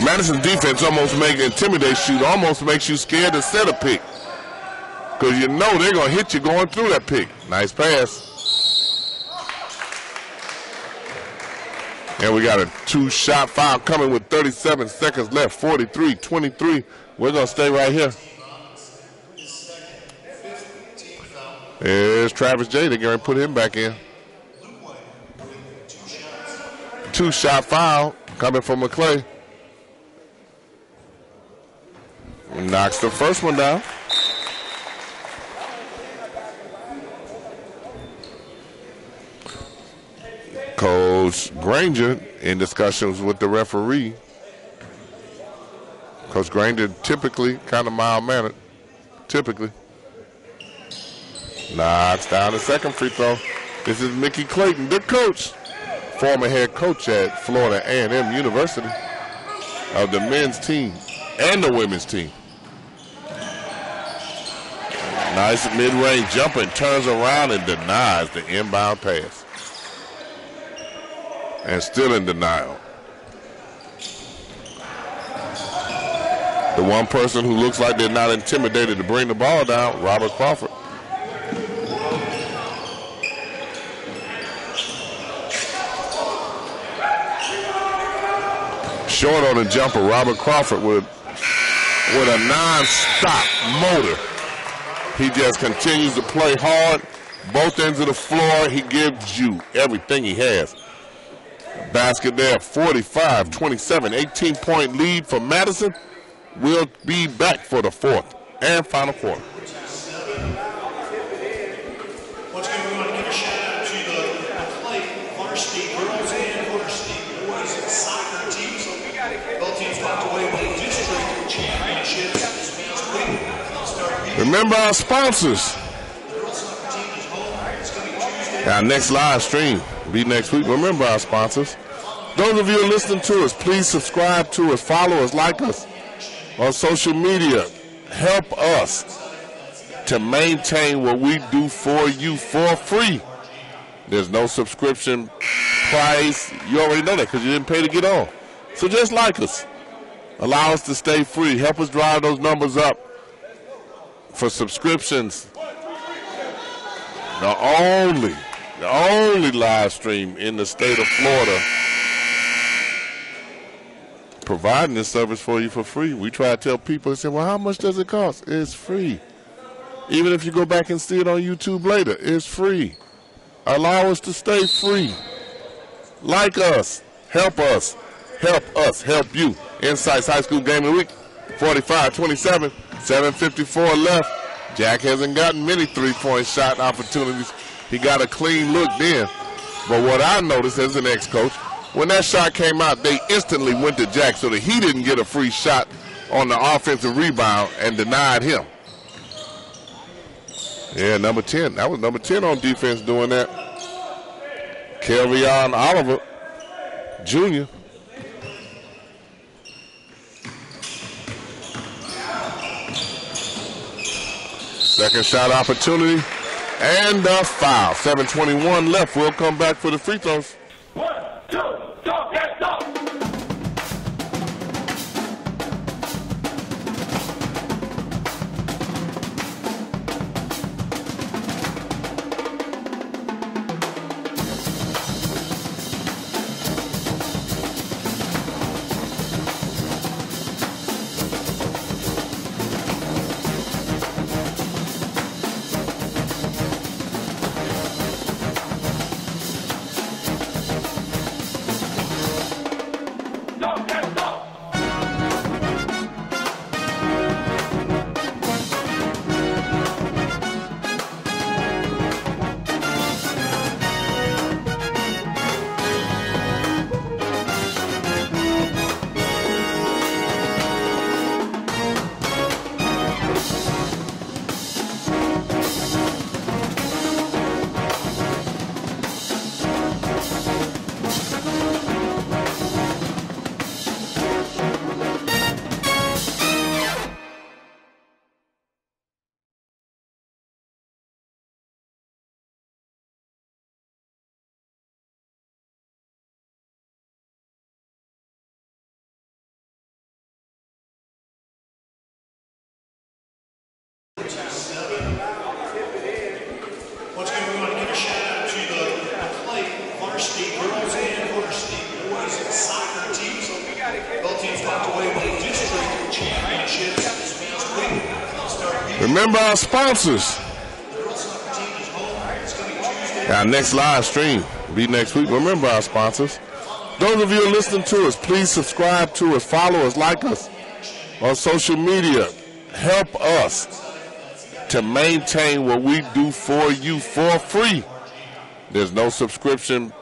S1: Madison's defense almost makes you scared to set a pick. Because you know they're going to hit you going through that pick. Nice pass. And we got a 2-shot foul coming with 37 seconds left. 43-23. We're going to stay right here. There's Travis J. They're going to put him back in. 2-shot foul coming from Maclay. Knocks the first one down. Coach Granger in discussions with the referee. Coach Granger typically kind of mild-mannered. Typically. Knocks down the second free throw. This is Mickey Clayton, the coach. Former head coach at Florida A&M University of the men's team and the women's team. Nice mid-range jumper and turns around and denies the inbound pass. And still in denial. The one person who looks like they're not intimidated to bring the ball down, Robert Crawford. Short on the jumper, Robert Crawford with a non-stop motor. He just continues to play hard. Both ends of the floor, he gives you everything he has. Basket there, 45-27, 18-point lead for Madison. We'll be back for the fourth and final quarter.
S16: Once again, we want to give a shout out to the Maclay varsity girls and varsity boys soccer teams. Both teams walked away with district championships this week.
S3: Remember our sponsors. Our next live stream will be next week. Remember our sponsors. Those of you who are listening to us, please subscribe to us, follow us, like us on social media. Help us to maintain what we do for you for free. There's no subscription price. You already know that because you didn't pay to get on. So just like us. Allow us to stay free. Help us drive those numbers up for subscriptions. The only live stream in the state of Florida providing this service for you for free. We try to tell people, they say, well, how much does it cost? It's free. Even if you go back and see it on YouTube later, it's free. Allow us to stay free. Like us. Help us. Help us. Help you. INSiiGHTS High School Game of the Week. 45-27. 7:54 left. Jack hasn't gotten many three-point shot opportunities. He got a clean look then. But what I noticed as an ex-coach, when that shot came out, they instantly went to Jack so that he didn't get a free shot on the offensive rebound and denied him. Yeah, number 10. That was number 10 on defense doing that. Kelvion Oliver, Jr. Second shot opportunity and a foul. 7:21 left. We'll come back for the free throws.
S2: 1, 2, talk that talk.
S16: Once again, we want to give a shout out to the Maclay varsity girls and varsity boys soccer teams. Both teams walked away with district championships this past week.
S3: Remember our sponsors. Our next live stream will be next week. Remember our sponsors. Those of you who are listening to us, please subscribe to us, follow us, like us on social media. Help us to maintain what we do for you for free. There's no subscription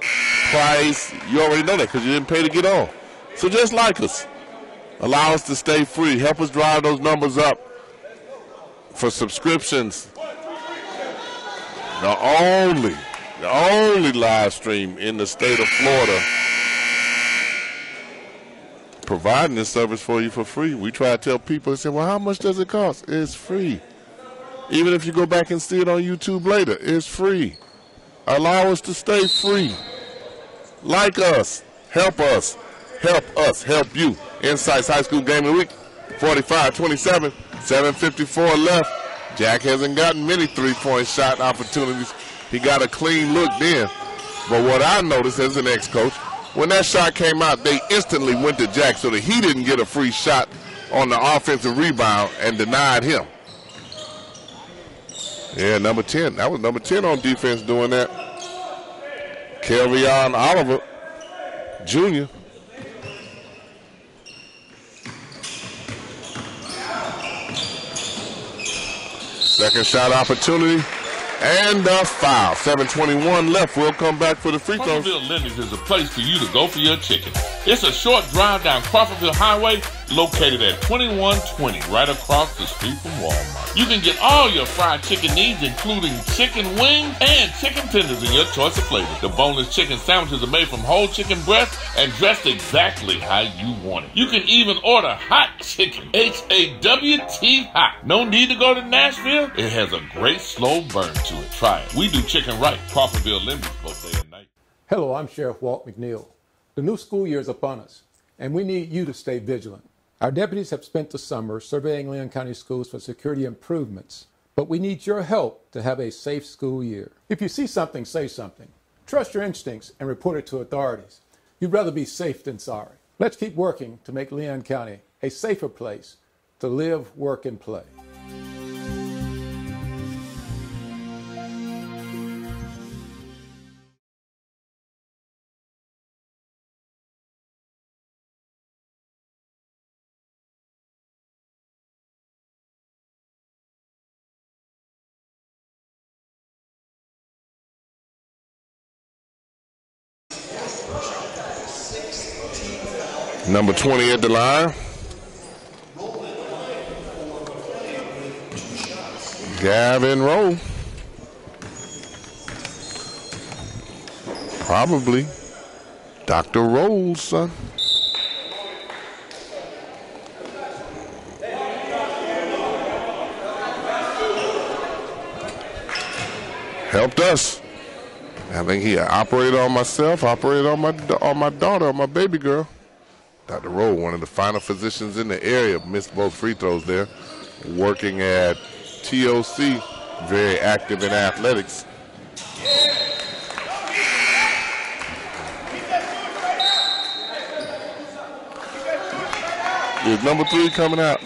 S3: price. You already know that because you didn't pay to get on. So just like us. Allow us to stay free. Help us drive those numbers up for subscriptions. The only live stream in the state of Florida providing this service for you for free. We try to tell people, they say, well, how much does it cost? It's free. Even if you go back and see it on YouTube later, it's free. Allow us to stay free. Like us. Help us. Help us. Help you. INSiiGHTS High School Game of the Week. 45-27. 7:54 left. Jack hasn't gotten many three-point shot opportunities. He got a clean look then. But what I noticed as an ex-coach, when that shot came out, they instantly went to Jack so that he didn't get a free shot on the offensive rebound and denied him. Yeah, number 10. That was number 10 on defense doing that. Kelvion Oliver, Jr. Second shot opportunity And a foul. 7:21 left. We'll come back for the free throws.
S17: Crawfordville Lenny's is a place for you to go for your chicken. It's a short drive down Crawfordville Highway, located at 2120, right across the street from Walmart. You can get all your fried chicken needs, including chicken wings and chicken tenders in your choice of flavors. The boneless chicken sandwiches are made from whole chicken breast and dressed exactly how you want it. You can even order hot chicken, H-A-W-T hot. No need to go to Nashville. It has a great slow burn to it. Try it. We do chicken right. Crawfordville Lenny's both day and night.
S5: Hello, I'm Sheriff Walt McNeil. The new school year is upon us, and we need you to stay vigilant. Our deputies have spent the summer surveying Leon County schools for security improvements, but we need your help to have a safe school year. If you see something, say something. Trust your instincts and report it to authorities. You'd rather be safe than sorry. Let's keep working to make Leon County a safer place to live, work, and play.
S3: Number 20 at the line. Gavin Rowe. Probably Dr. Rowe's son. Helped us. I think he operated on myself, operated on my daughter, on my baby girl. Dr. Rowe, one of the final physicians in the area, missed both free throws there. Working at TOC, very active in athletics. Is number 3 coming out?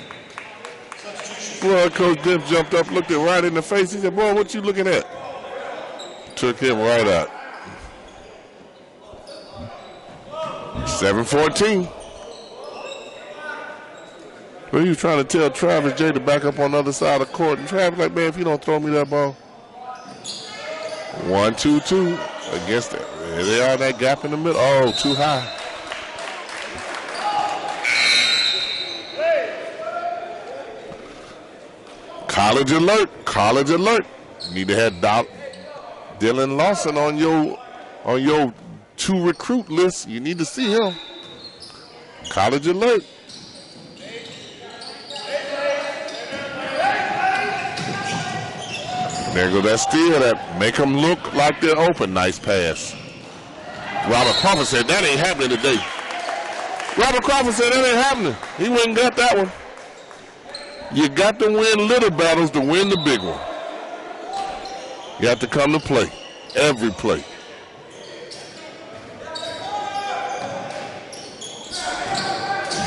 S3: Well, Coach Dip jumped up, looked it right in the face. He said, boy, what you looking at? Took him right out. 7-14. What are you trying to tell Travis J to back up on the other side of the court? And Travis like, man, if you don't throw me that ball. 1-2-2 against it. There they are, that gap in the middle. Oh, too high. College alert, college alert. You need to have Dylan Lawson on your 2 recruit list. You need to see him. College alert. There goes that steal that make them look like they're open. Nice pass. Robert Crawford said that ain't happening today. Robert Crawford said that ain't happening. He went and got that one. You got to win little battles to win the big one. You have to come to play. Every play.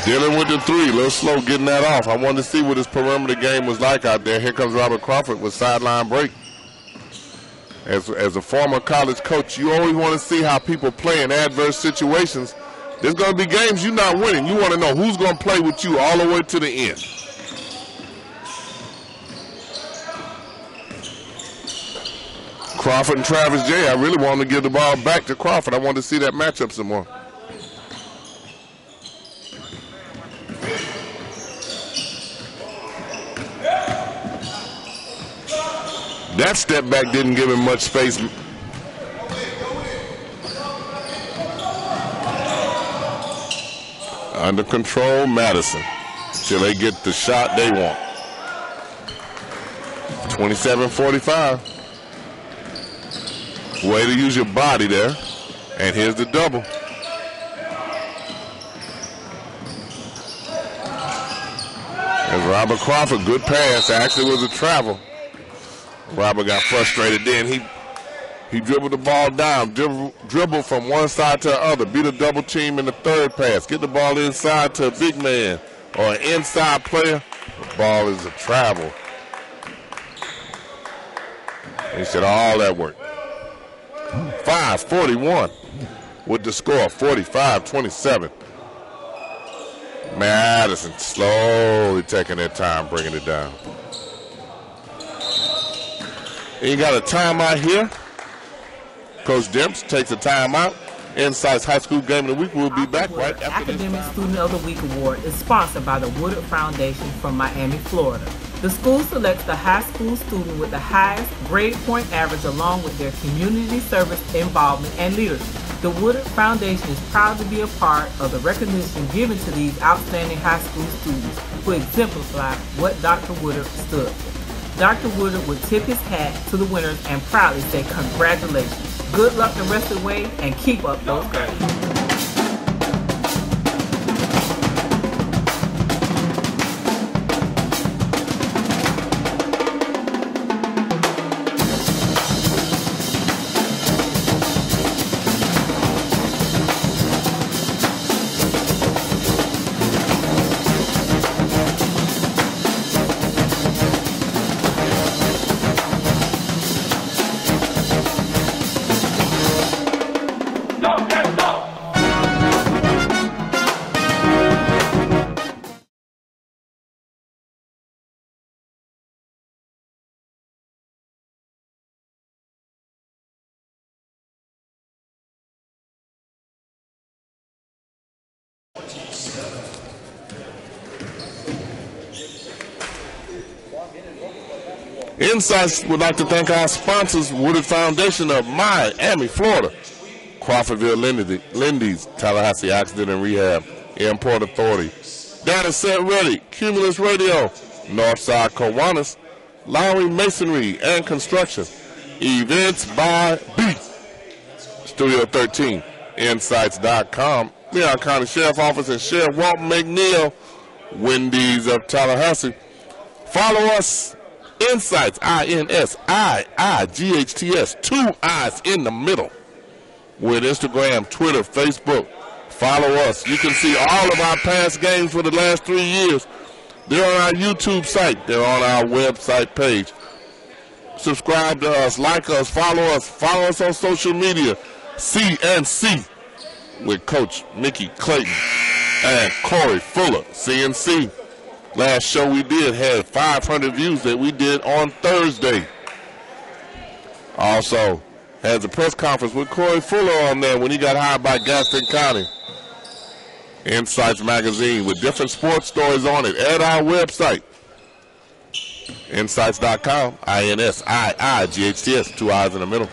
S3: Dealing with the 3, a little slow getting that off. I wanted to see what his perimeter game was like out there. Here comes Robert Crawford with sideline break. As a former college coach, you always want to see how people play in adverse situations. There's going to be games you're not winning. You want to know who's going to play with you all the way to the end. Crawford and Travis J. I really wanted to give the ball back to Crawford. I wanted to see that matchup some more. That step back didn't give him much space. Under control, Madison, till they get the shot they want. 27-45. Way to use your body there. And here's the double. There's Robert Crawford, good pass. Actually was a travel. Robert got frustrated then. He dribbled the ball down, dribbled from one side to the other, beat a double team in the third pass, get the ball inside to a big man or an inside player. The ball is a travel. He said all that work. 5:41 with the score, 45-27. Madison slowly taking their time, bringing it down. And you got a timeout here. Coach Demps takes a timeout. INSiiGHTS High School Game of the Week will be back right after this.
S6: Academic Student of the Week Award is sponsored by the Woodard Foundation from Miami, Florida. The school selects the high school student with the highest grade point average along with their community service involvement and leadership. The Woodard Foundation is proud to be a part of the recognition given to these outstanding high school students who exemplify what Dr. Woodard stood for. Dr. Woodard would tip his hat to the winners and proudly say congratulations. Good luck the rest of the way and keep up those grades.
S3: INSiiGHTS would like to thank our sponsors, Woodard Foundation of Miami, Florida, Crawfordville Lindy's, Tallahassee Accident and Rehab, Airport Authority, Data Set Ready, Cumulus Radio, Northside Kiwanis, Lowry Masonry and Construction, Events by B, Studio 13, INSiiGHTS.com, Leon County Sheriff Office and Sheriff Walton McNeil, Wendy's of Tallahassee. Follow us, INSiiGHTS, INSiiGHTS, 2 I's in the middle, with Instagram, Twitter, Facebook. Follow us. You can see all of our past games for the last 3 years. They're on our YouTube site. They're on our website page. Subscribe to us, like us, follow us on social media. CNC with Coach Mickey Clayton and Corey Fuller, CNC. Last show we did had 500 views that we did on Thursday. Also, has a press conference with Corey Fuller on there when he got hired by Gaston County. INSiiGHTS magazine with different sports stories on it at our website. INSiiGHTS.com, INSiiGHTS, 2 I's in the middle.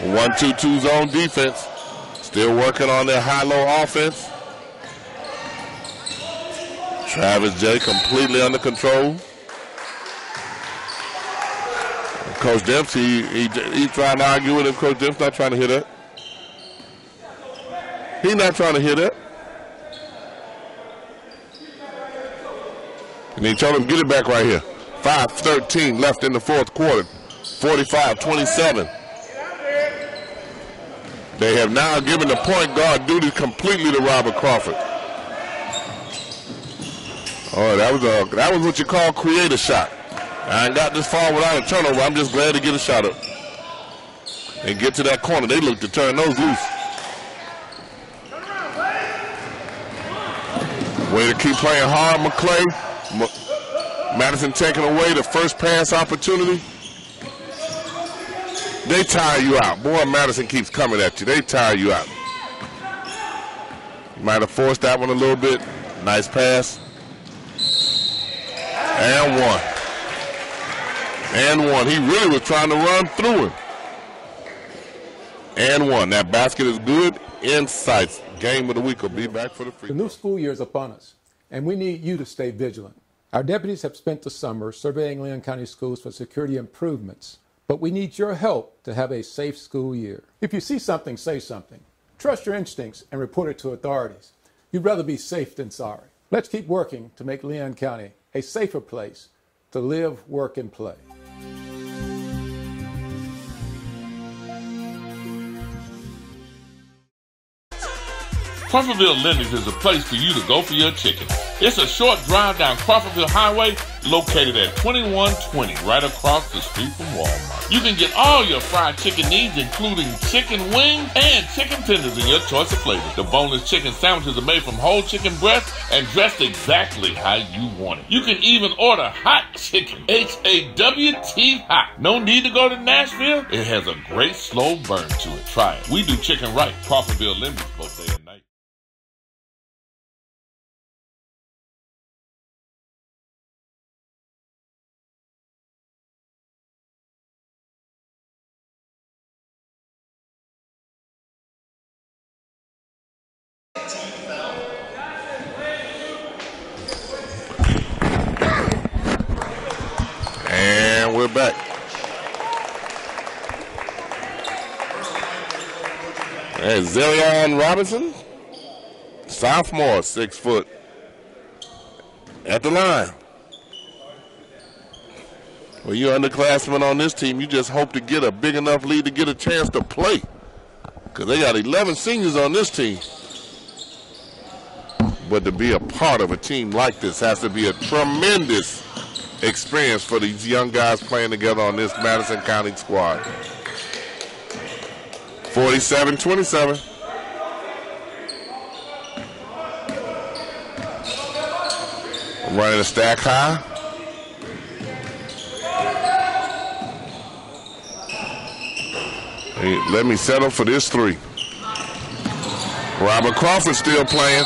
S3: 1-2-2 zone defense. Still working on their high-low offense. Travis J completely under control. Coach Demps, he's trying to argue with him. Coach Demps not trying to hear that. He's not trying to hear that. And he told him, get it back right here. 5:13 left in the fourth quarter. 45-27. They have now given the point guard duty completely to Robert Crawford. Oh, that was what you call create a shot. I ain't got this far without a turnover. I'm just glad to get a shot up and get to that corner. They look to turn those loose. Way to keep playing hard, Maclay. Madison taking away the first pass opportunity. They tire you out. Boy, Madison keeps coming at you. They tire you out. Might have forced that one a little bit. Nice pass. And one. And one. He really was trying to run through him. And one. That basket is good. INSiiGHTS Game of the Week will be back for the free.
S5: The new school year is upon us, and we need you to stay vigilant. Our deputies have spent the summer surveying Leon County schools for security improvements, but we need your help to have a safe school year. If you see something, say something. Trust your instincts and report it to authorities. You'd rather be safe than sorry. Let's keep working to make Leon County a safer place to live, work, and play.
S17: Crawfordville Lindy's is a place for you to go for your chicken. It's a short drive down Crawfordville Highway located at 2120 right across the street from Walmart. You can get all your fried chicken needs, including chicken wings and chicken tenders in your choice of flavors. The boneless chicken sandwiches are made from whole chicken breast and dressed exactly how you want it. You can even order hot chicken, H-A-W-T hot. No need to go to Nashville. It has a great slow burn to it. Try it. We do chicken right. Crawfordville Lemons both day and night.
S1: And we're back. And Zillion Robinson, sophomore, 6 foot, at the line. Well, you're underclassmen on this team. You just hope to get a big enough lead to get a chance to play, because they got 11 seniors on this team. But to be a part of a team like this has to be a tremendous experience for these young guys playing together on this Madison County squad. 47-27. Running a stack high. Hey, let me settle for this 3. Robert Crawford still playing.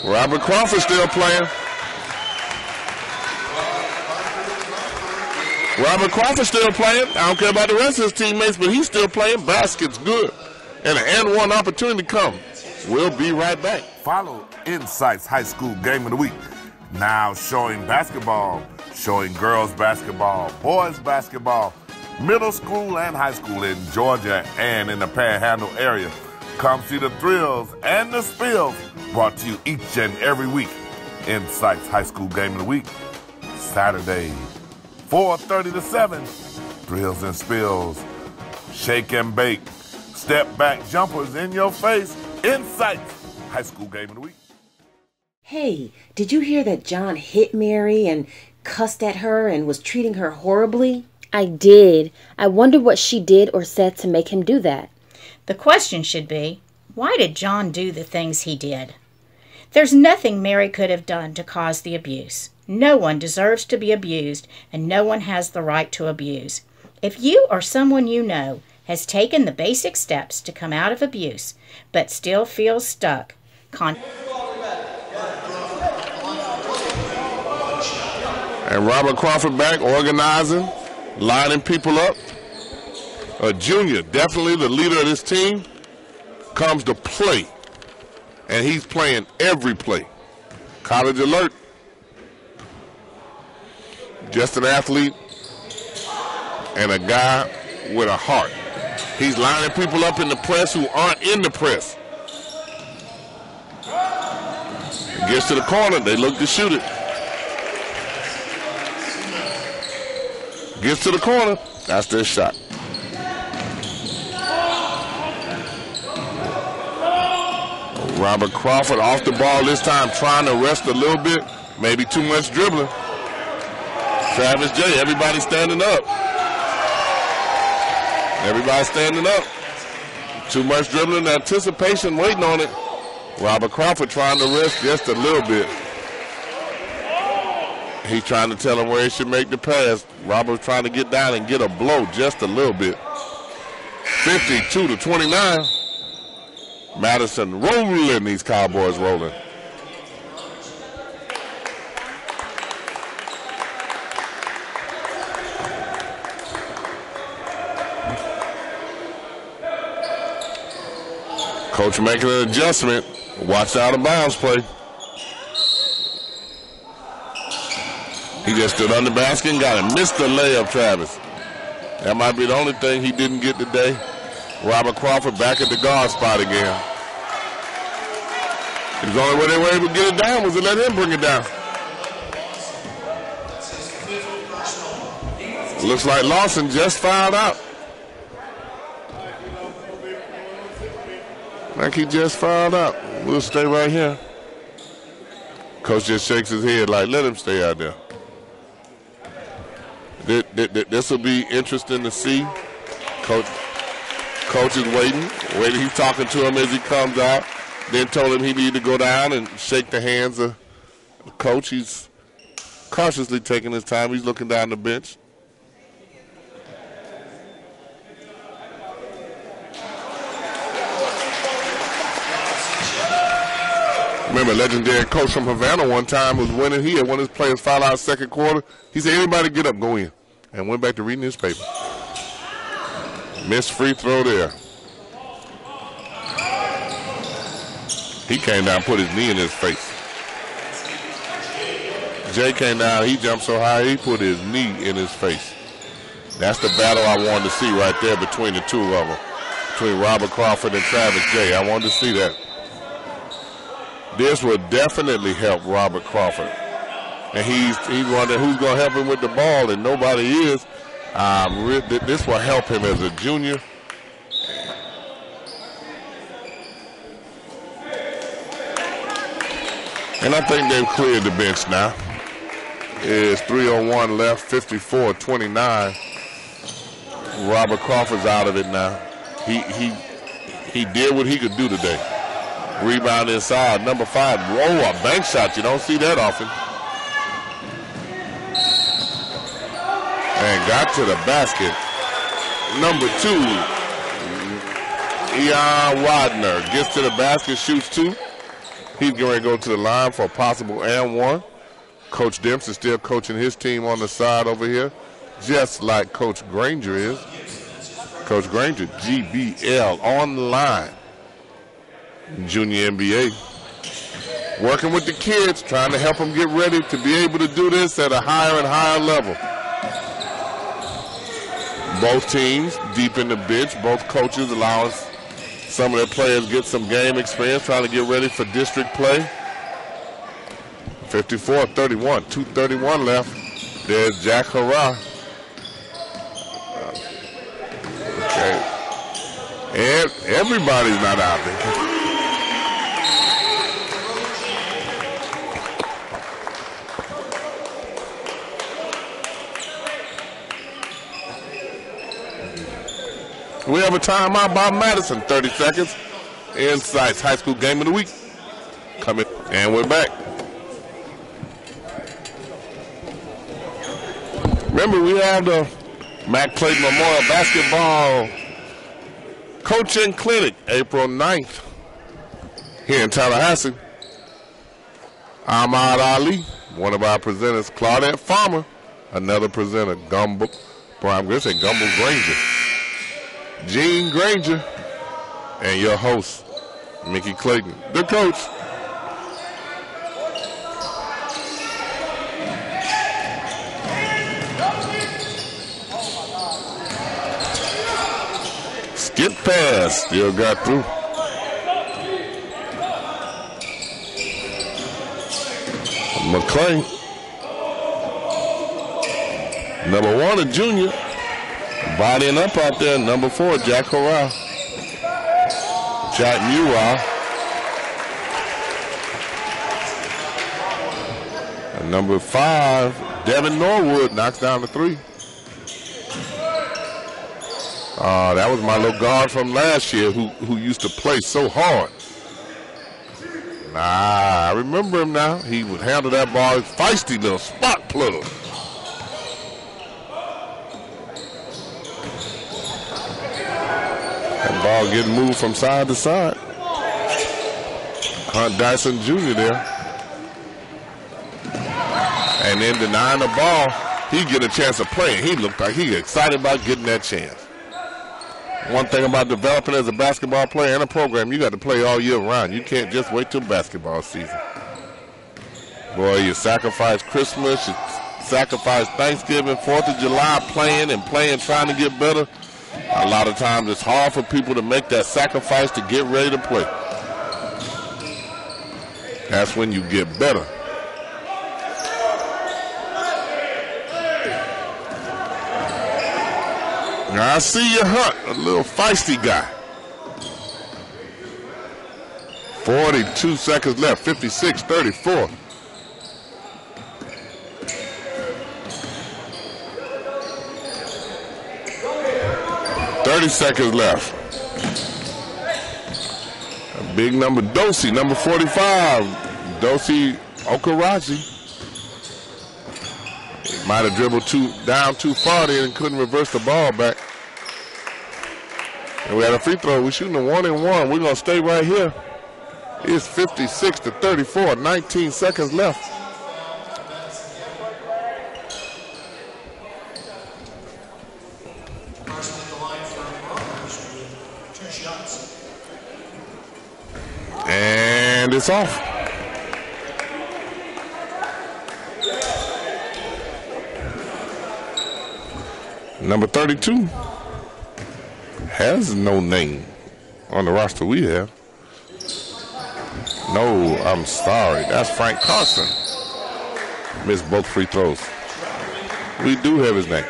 S1: Robert Crawford still playing. Robert Crawford still playing. I don't care about the rest of his teammates, but he's still playing. Basket's good. And an and one opportunity come. We'll be right back.
S3: Follow INSiiGHTS High School Game of the Week. Now showing basketball, showing girls basketball, boys basketball, middle school and high school in Georgia and in the Panhandle area. Come see the thrills and the spills brought to you each and every week. INSiiGHTS High School Game of the Week, Saturday, 4:30 to 7. Thrills and spills, shake and bake, step back jumpers in your face. INSiiGHTS High School Game of the Week.
S11: Hey, did you hear that John hit Mary and cussed at her and was treating her horribly?
S12: I did. I wonder what she did or said to make him do that.
S13: The question should be, why did John do the things he did? There's nothing Mary could have done to cause the abuse. No one deserves to be abused, and no one has the right to abuse. If you or someone you know has taken the basic steps to come out of abuse, but still feels stuck,
S1: And Robert Crawford back organizing, lining people up. A junior, definitely the leader of this team, comes to play. And he's playing every play. College alert. Just an athlete and a guy with a heart. He's lining people up in the press who aren't in the press. Gets to the corner, they look to shoot it. Gets to the corner, that's their shot. Robert Crawford off the ball this time, trying to rest a little bit. Maybe too much dribbling. Travis J, everybody standing up. Everybody standing up. Too much dribbling, anticipation, waiting on it. Robert Crawford trying to rest just a little bit. He's trying to tell him where he should make the pass. Robert's trying to get down and get a blow just a little bit. 52-29. Madison rolling, these Cowboys rolling. Coach making an adjustment. Watch out of bounds play. He just stood on the basket and got it. Missed the layup, Travis. That might be the only thing he didn't get today. Robert Crawford back at the guard spot again. The only way they were able to get it down was to let him bring it down. Looks like Lawson just fouled out. Like he just fouled out. We'll stay right here. Coach just shakes his head like, let him stay out there.
S3: This will be interesting to see. Coach is waiting. He's talking to him as he comes out. Then told him he needed to go down and shake the hands of the coach. He's cautiously taking his time. He's looking down the bench. Remember, legendary coach from Havana one time was winning. He had one of his players foul out second quarter. He said, "Everybody get up, go in," and went back to reading his paper. Missed free throw there. He came down, put his knee in his face. Jay came down, he jumped so high, he put his knee in his face. That's the battle I wanted to see right there between the two of them, between Robert Crawford and Travis Jay. I wanted to see that. This will definitely help Robert Crawford. And he's wondering who's going to help him with the ball, and nobody is. This will help him as a junior. And I think they've cleared the bench now. It's 3:01 left, 54-29. Robert Crawford's out of it now. He did what he could do today. Rebound inside, number 5. Whoa, a bank shot. You don't see that often. And got to the basket. Number 2, Eon Widener gets to the basket, shoots 2. He's getting ready to go to the line for a possible and 1. Coach Dempsey still coaching his team on the side over here, just like Coach Granger is. Coach Granger, GBL, on the line. Junior NBA. Working with the kids, trying to help them get ready to be able to do this at a higher and higher level. Both teams deep in the bench, both coaches allowing some of their players get some game experience, trying to get ready for district play. 54-31, 2:31 left. There's Jack Hurrah. Okay. And everybody's not out there. We have a timeout by Madison, 30 seconds. INSiiGHTS High School Game of the Week. Coming, and we're back. Remember, we have the Maclay Memorial Basketball Coaching Clinic, April 9th, here in Tallahassee. Ahmad Ali, one of our presenters, Claudette Farmer, another presenter, Gumbo Granger. Gene Granger, and your host, Mickey Clayton, the coach. Skip pass, still got through. Maclay, number 1, a junior. Bodying up out there, number 4, Jack Hurrah. Jack Mura. And number 5, Devin Norwood knocks down the 3. That was my little guard from last year who used to play so hard. I remember him now. He would handle that ball, feisty little spot plug. Ball getting moved from side to side. Hunt Dyson Jr. there. And then denying the ball, he get a chance of playing. He looked like he excited about getting that chance. One thing about developing as a basketball player in a program, you got to play all year round. You can't just wait till basketball season. Boy, you sacrifice Christmas, you sacrifice Thanksgiving, 4th of July, playing, trying to get better. A lot of times it's hard for people to make that sacrifice to get ready to play. That's when you get better. Now I see you, Hunt, a little feisty guy. 42 seconds left, 56-34.
S1: 30 seconds left. A big number, Dosey, number 45. Dosey Okaraji. He might have dribbled down too far there and couldn't reverse the ball back. And we had a free throw. We're shooting a 1-and-1. We're going to stay right here. It's 56-34, 19 seconds left. And it's off. Number 32 has no name on the roster we have. No, I'm sorry. That's Frank Carson. Missed both free throws. We do have his name.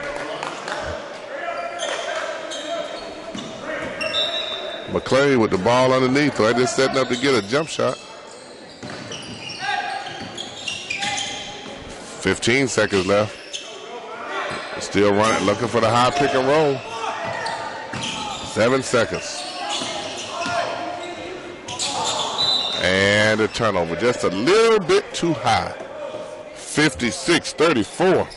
S1: Maclay with the ball underneath, right? Just setting up to get a jump shot. 15 seconds left. Still running, looking for the high pick and roll. 7 seconds. And a turnover, just a little bit too high. 56-34.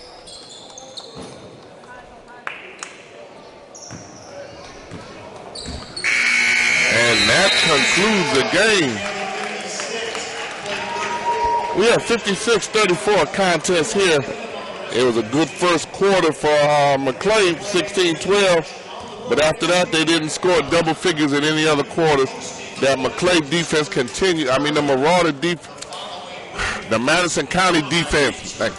S1: And that concludes the game. We have 56-34 contest here. It was a good first quarter for Maclay, 16-12. But after that, they didn't score double figures in any other quarters. That Maclay defense continued. I mean, the Marauder defense, the Madison County defense. And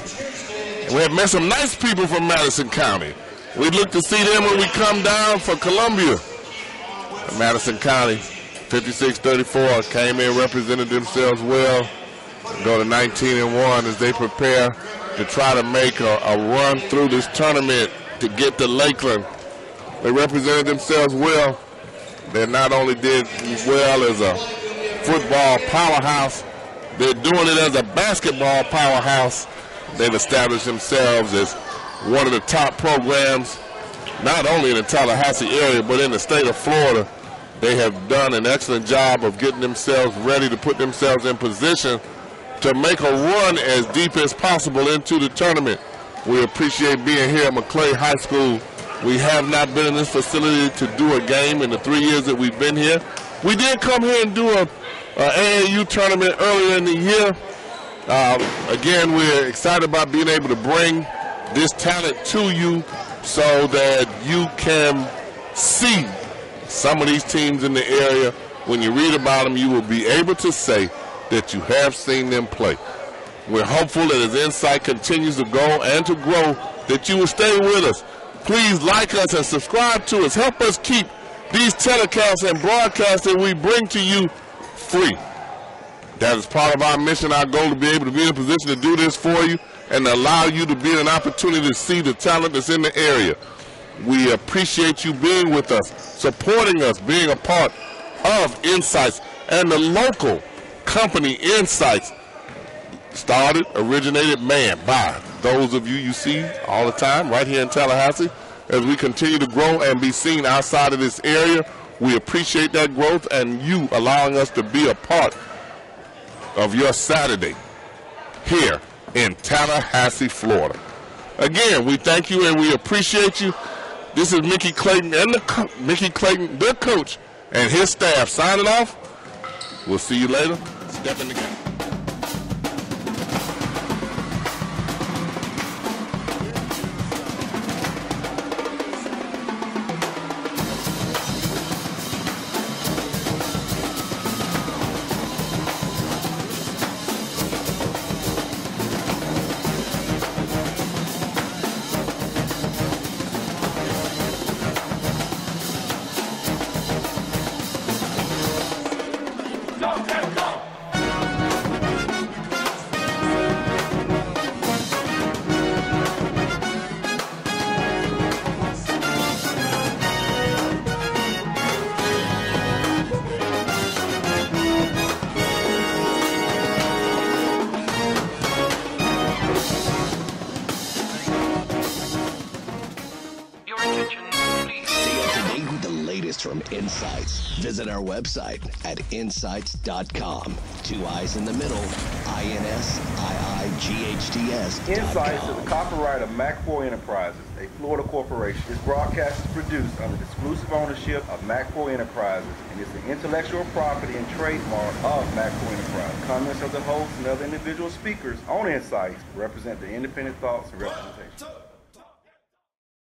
S1: we have met some nice people from Madison County. We look to see them when we come down for Columbia. Madison County, 56-34, came in, represented themselves well. Go to 19-1 as they prepare to try to make a run through this tournament to get to Lakeland. They represented themselves well. They not only did well as a football powerhouse, they're doing it as a basketball powerhouse. They've established themselves as one of the top programs, not only in the Tallahassee area, but in the state of Florida. They have done an excellent job of getting themselves ready to put themselves in position to make a run as deep as possible into the tournament. We appreciate being here at Maclay High School. We have not been in this facility to do a game in the 3 years that we've been here. We did come here and do a AAU tournament earlier in the year. Again, we're excited about being able to bring this talent to you so that you can see some of these teams in the area. When you read about them, you will be able to say that you have seen them play. We're hopeful that as INSight continues to go and to grow, that you will stay with us. Please like us and subscribe to us. Help us keep these telecasts and broadcasts that we bring to you free. That is part of our mission, our goal, to be able to be in a position to do this for you and allow you to be an opportunity to see the talent that's in the area. We appreciate you being with us, supporting us, being a part of INSights and the local company INSights. Originated by those of you see all the time right here in Tallahassee. As we continue to grow and be seen outside of this area, we appreciate that growth and you allowing us to be a part of your Saturday here in Tallahassee, Florida. Again, we thank you and we appreciate you. This is Mickey Clayton and the coach, and his staff signing off. We'll see you later. Step in the game.
S18: Visit our website at INSiiGHTS.com. 2 I's in the middle, INSiiGHTS.
S19: INSiiGHTS is a copyright of Maclay Enterprises, a Florida corporation. This broadcast is produced under the exclusive ownership of Maclay Enterprises and is the intellectual property and trademark of Maclay Enterprises. Comments of the host and other individual speakers on INSiiGHTS represent the independent thoughts and representation.